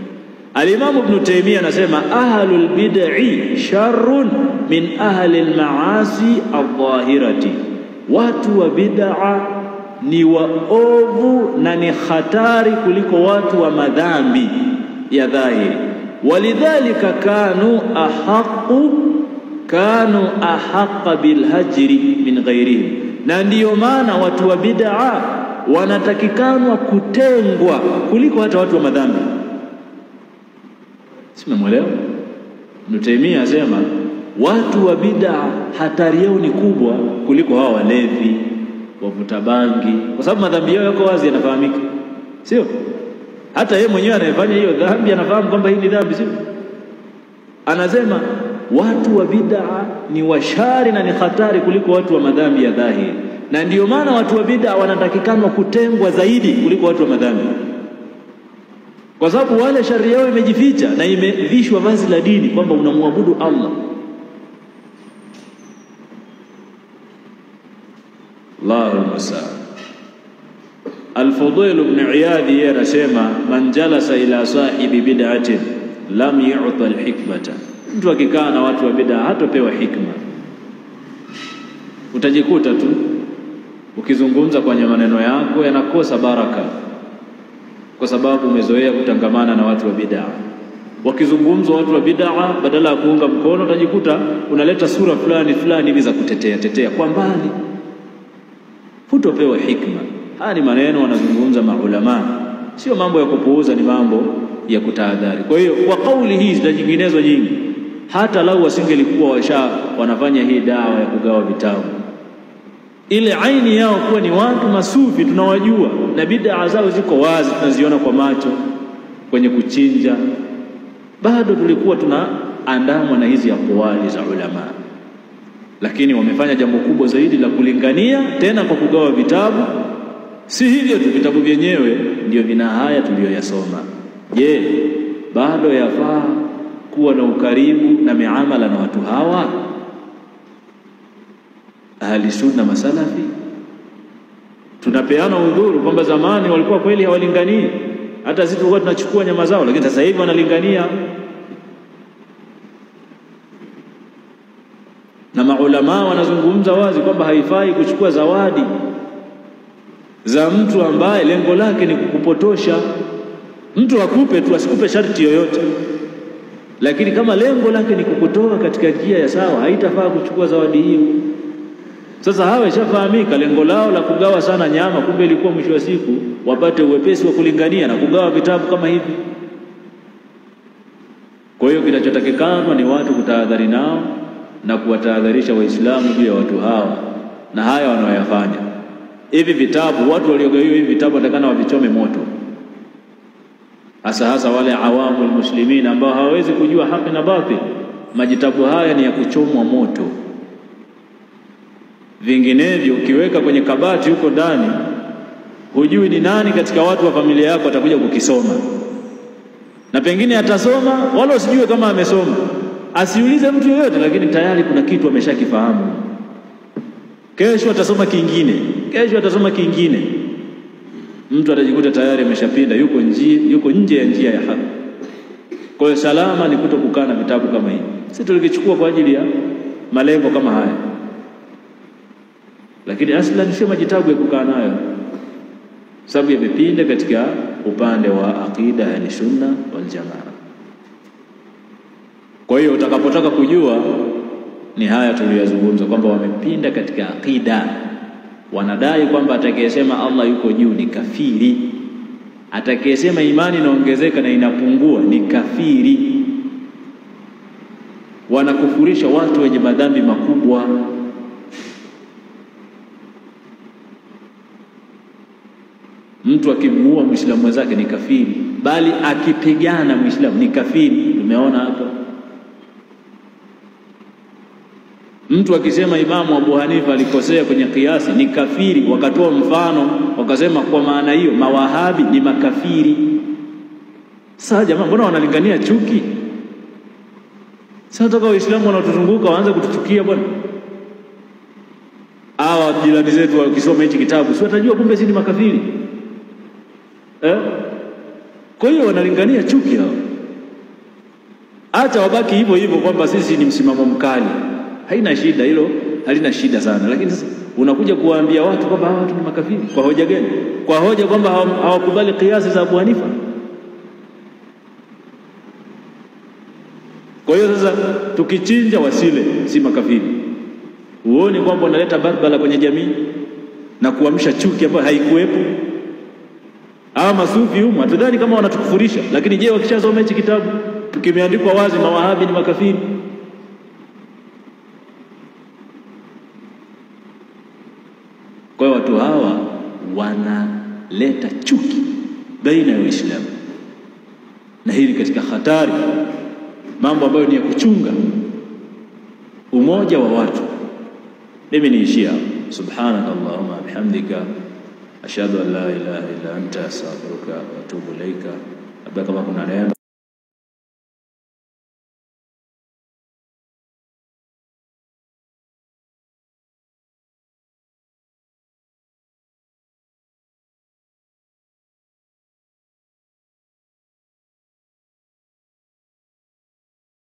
Al-Imam Ibn Taymiyyah anasema ahlul bid'i sharrun min ahli al-ma'asi adh-dhahirati, watu wa bid'a ni waovu na ni hatari kuliko watu wa madhambi ya dhahiri. Walidhalika kanu ahaqqa bilhajri min ghairihim, na ndiyo maana watu wa bid'a wanatakikanwa kutengwa kuliko hata watu wa madhambi. Simemwelewa? Ibn Taymiyyah asema watu wa bid'a hatari yao ni kubwa kuliko hawa walevi, wavuta bangi, kwa sababu madhambi yao yako wazi, yanafahamika, sio? Hata yeye mwenyewe anayefanya hiyo dhambi anafahamu kwamba hii ni dhambi, sio? Anasema watu wa bid'a ni washari na ni hatari kuliko watu wa madhambi ya dhahiri, na ndiyo maana watu wa bid'a wanatakikana kutengwa zaidi kuliko watu wa madhambi, kwa sababu wale shari yao imejificha na imevishwa vazi la dini kwamba unamwabudu Allah. Allahu musta'an. Al-Fudail ibn Iyadh anasema man jalasa ila sahibi bid'atin lam yu'ta al-hikmata, mtu akikaa na watu wa bid'a hatapewa hikma. Utajikuta tu ukizungumza kwenye maneno yako yanakosa baraka, kwa sababu umezoea kutangamana na watu wa bid'a. Wakizungumza watu wa bid'a, badala ya kuunga mkono, utajikuta unaleta sura fulani hivi za kutetea kwa mbali, hutopewa hikma. Haya ni maneno wanazungumza maulama, sio mambo ya kupuuza, ni mambo ya kutahadhari. Kwa hiyo kwa kauli hizi na nyinginezo nyingi, hata lau wasingelikuwa wanafanya hii dawa ya kugawa vitabu, ile aini yao kuwa ni watu masufi tunawajua na bid'a zao ziko wazi, tunaziona kwa macho, kwenye kuchinja, bado tulikuwa tunaandamwa na hizi aqwali za ulama. Lakini wamefanya jambo kubwa zaidi la kulingania, tena kwa kugawa vitabu. Si hivyo tu, vitabu vyenyewe ndio vina haya tuliyoyasoma. Je, bado yafaa kuwa na ukaribu na miamala na watu hawa ahli sunna masalafi? Tunapeana udhuru kwamba zamani walikuwa kweli hawalinganii, hata sisi tulikuwa tunachukua nyama zao, lakini sasa hivi wanalingania. Na maulama wanazungumza wazi kwamba haifai kuchukua zawadi za mtu ambaye lengo lake ni kukupotosha. Mtu akupe tu, asikupe sharti yoyote, lakini kama lengo lake ni kukutoa katika njia ya sawa, haitafaa kuchukua zawadi hiyo. Sasa hawa ishafahamika lengo lao la kugawa sana nyama, kumbe ilikuwa mwisho wa siku wapate uwepesi wa kulingania na kugawa vitabu kama hivi. Kwa hiyo kinachotakikana ni watu kutahadhari nao na kuwatahadharisha Waislamu juu ya watu hawa na haya wanaoyafanya. Hivi vitabu, watu waliogawiwa hivi vitabu watakana wavichome moto, hasa wale awamu muslimin ambao hawawezi kujua haki na batil. Majitabu haya ni ya kuchomwa moto. Vinginevyo ukiweka kwenye kabati huko ndani, hujui ni nani katika watu wa familia yako atakuja kukisoma, na pengine atasoma wala usijue kama amesoma, asiulize mtu yoyote, lakini tayari kuna kitu ameshakifahamu. Kesho atasoma kingine, mtu atajikuta tayari ameshapinda, yuko nje ya njia ya haki. Kwa hiyo salama ni kutokukaa na vitabu kama hivi. Sisi tulikichukua kwa ajili ya malengo kama haya, lakini aslan sio majitabu ya kukaa nayo, sababu yamepinda katika upande wa aqida ya sunna wal jamaa. Kwa hiyo utakapotaka kujua ni haya tuliyozungumza kwamba wamepinda katika aqida. Wanadai kwamba atakayesema Allah yuko juu ni kafiri, atakayesema imani inaongezeka na inapungua ni kafiri. Wanakufurisha watu wenye madhambi makubwa. Mtu akimuua Muislamu mwenzake ni kafiri, bali akipigana Muislamu ni kafiri. Tumeona hapo. Mtu akisema Imamu Abu Hanifa alikosea kwenye kiasi ni kafiri, wakatoa mfano wakasema kwa maana hiyo mawahabi ni makafiri. Sasa jamaa, mbona wanalingania chuki? Sasa toka Waislamu wanaotuzunguka waanze kutuchukia bwana. Hawa jirani zetu wakisoma hichi kitabu si watajua kumbe sisi ni makafiri. Kwa hiyo wanalingania chuki hao. Acha wabaki hivyo hivyo kwamba sisi ni msimamo mkali, haina shida, hilo halina shida sana. Lakini sasa unakuja kuwaambia watu kwamba hawa watu ni makafiri kwa hoja gani? Kwa hoja kwamba hawakubali kiasi za Abu Hanifa. Kwa hiyo sasa tukichinja wasile si makafiri. Uone kwamba unaleta barbara kwenye jamii na kuamsha chuki ambayo haikuwepo. Hawa masufi humu tudhani kama wanatukufurisha, lakini je, wakishasoma hichi kitabu kimeandikwa wazi mawahabi ni makafiri? Kwa hiyo watu hawa wanaleta chuki baina ya Waislamu, na hili katika hatari, mambo ambayo ni ya kuchunga umoja wa watu. Mimi niishia subhanakallahumma bihamdika ashhadu an la ilaha illa anta astaghfiruka wa atubu ilaika. Labda kama kuna neema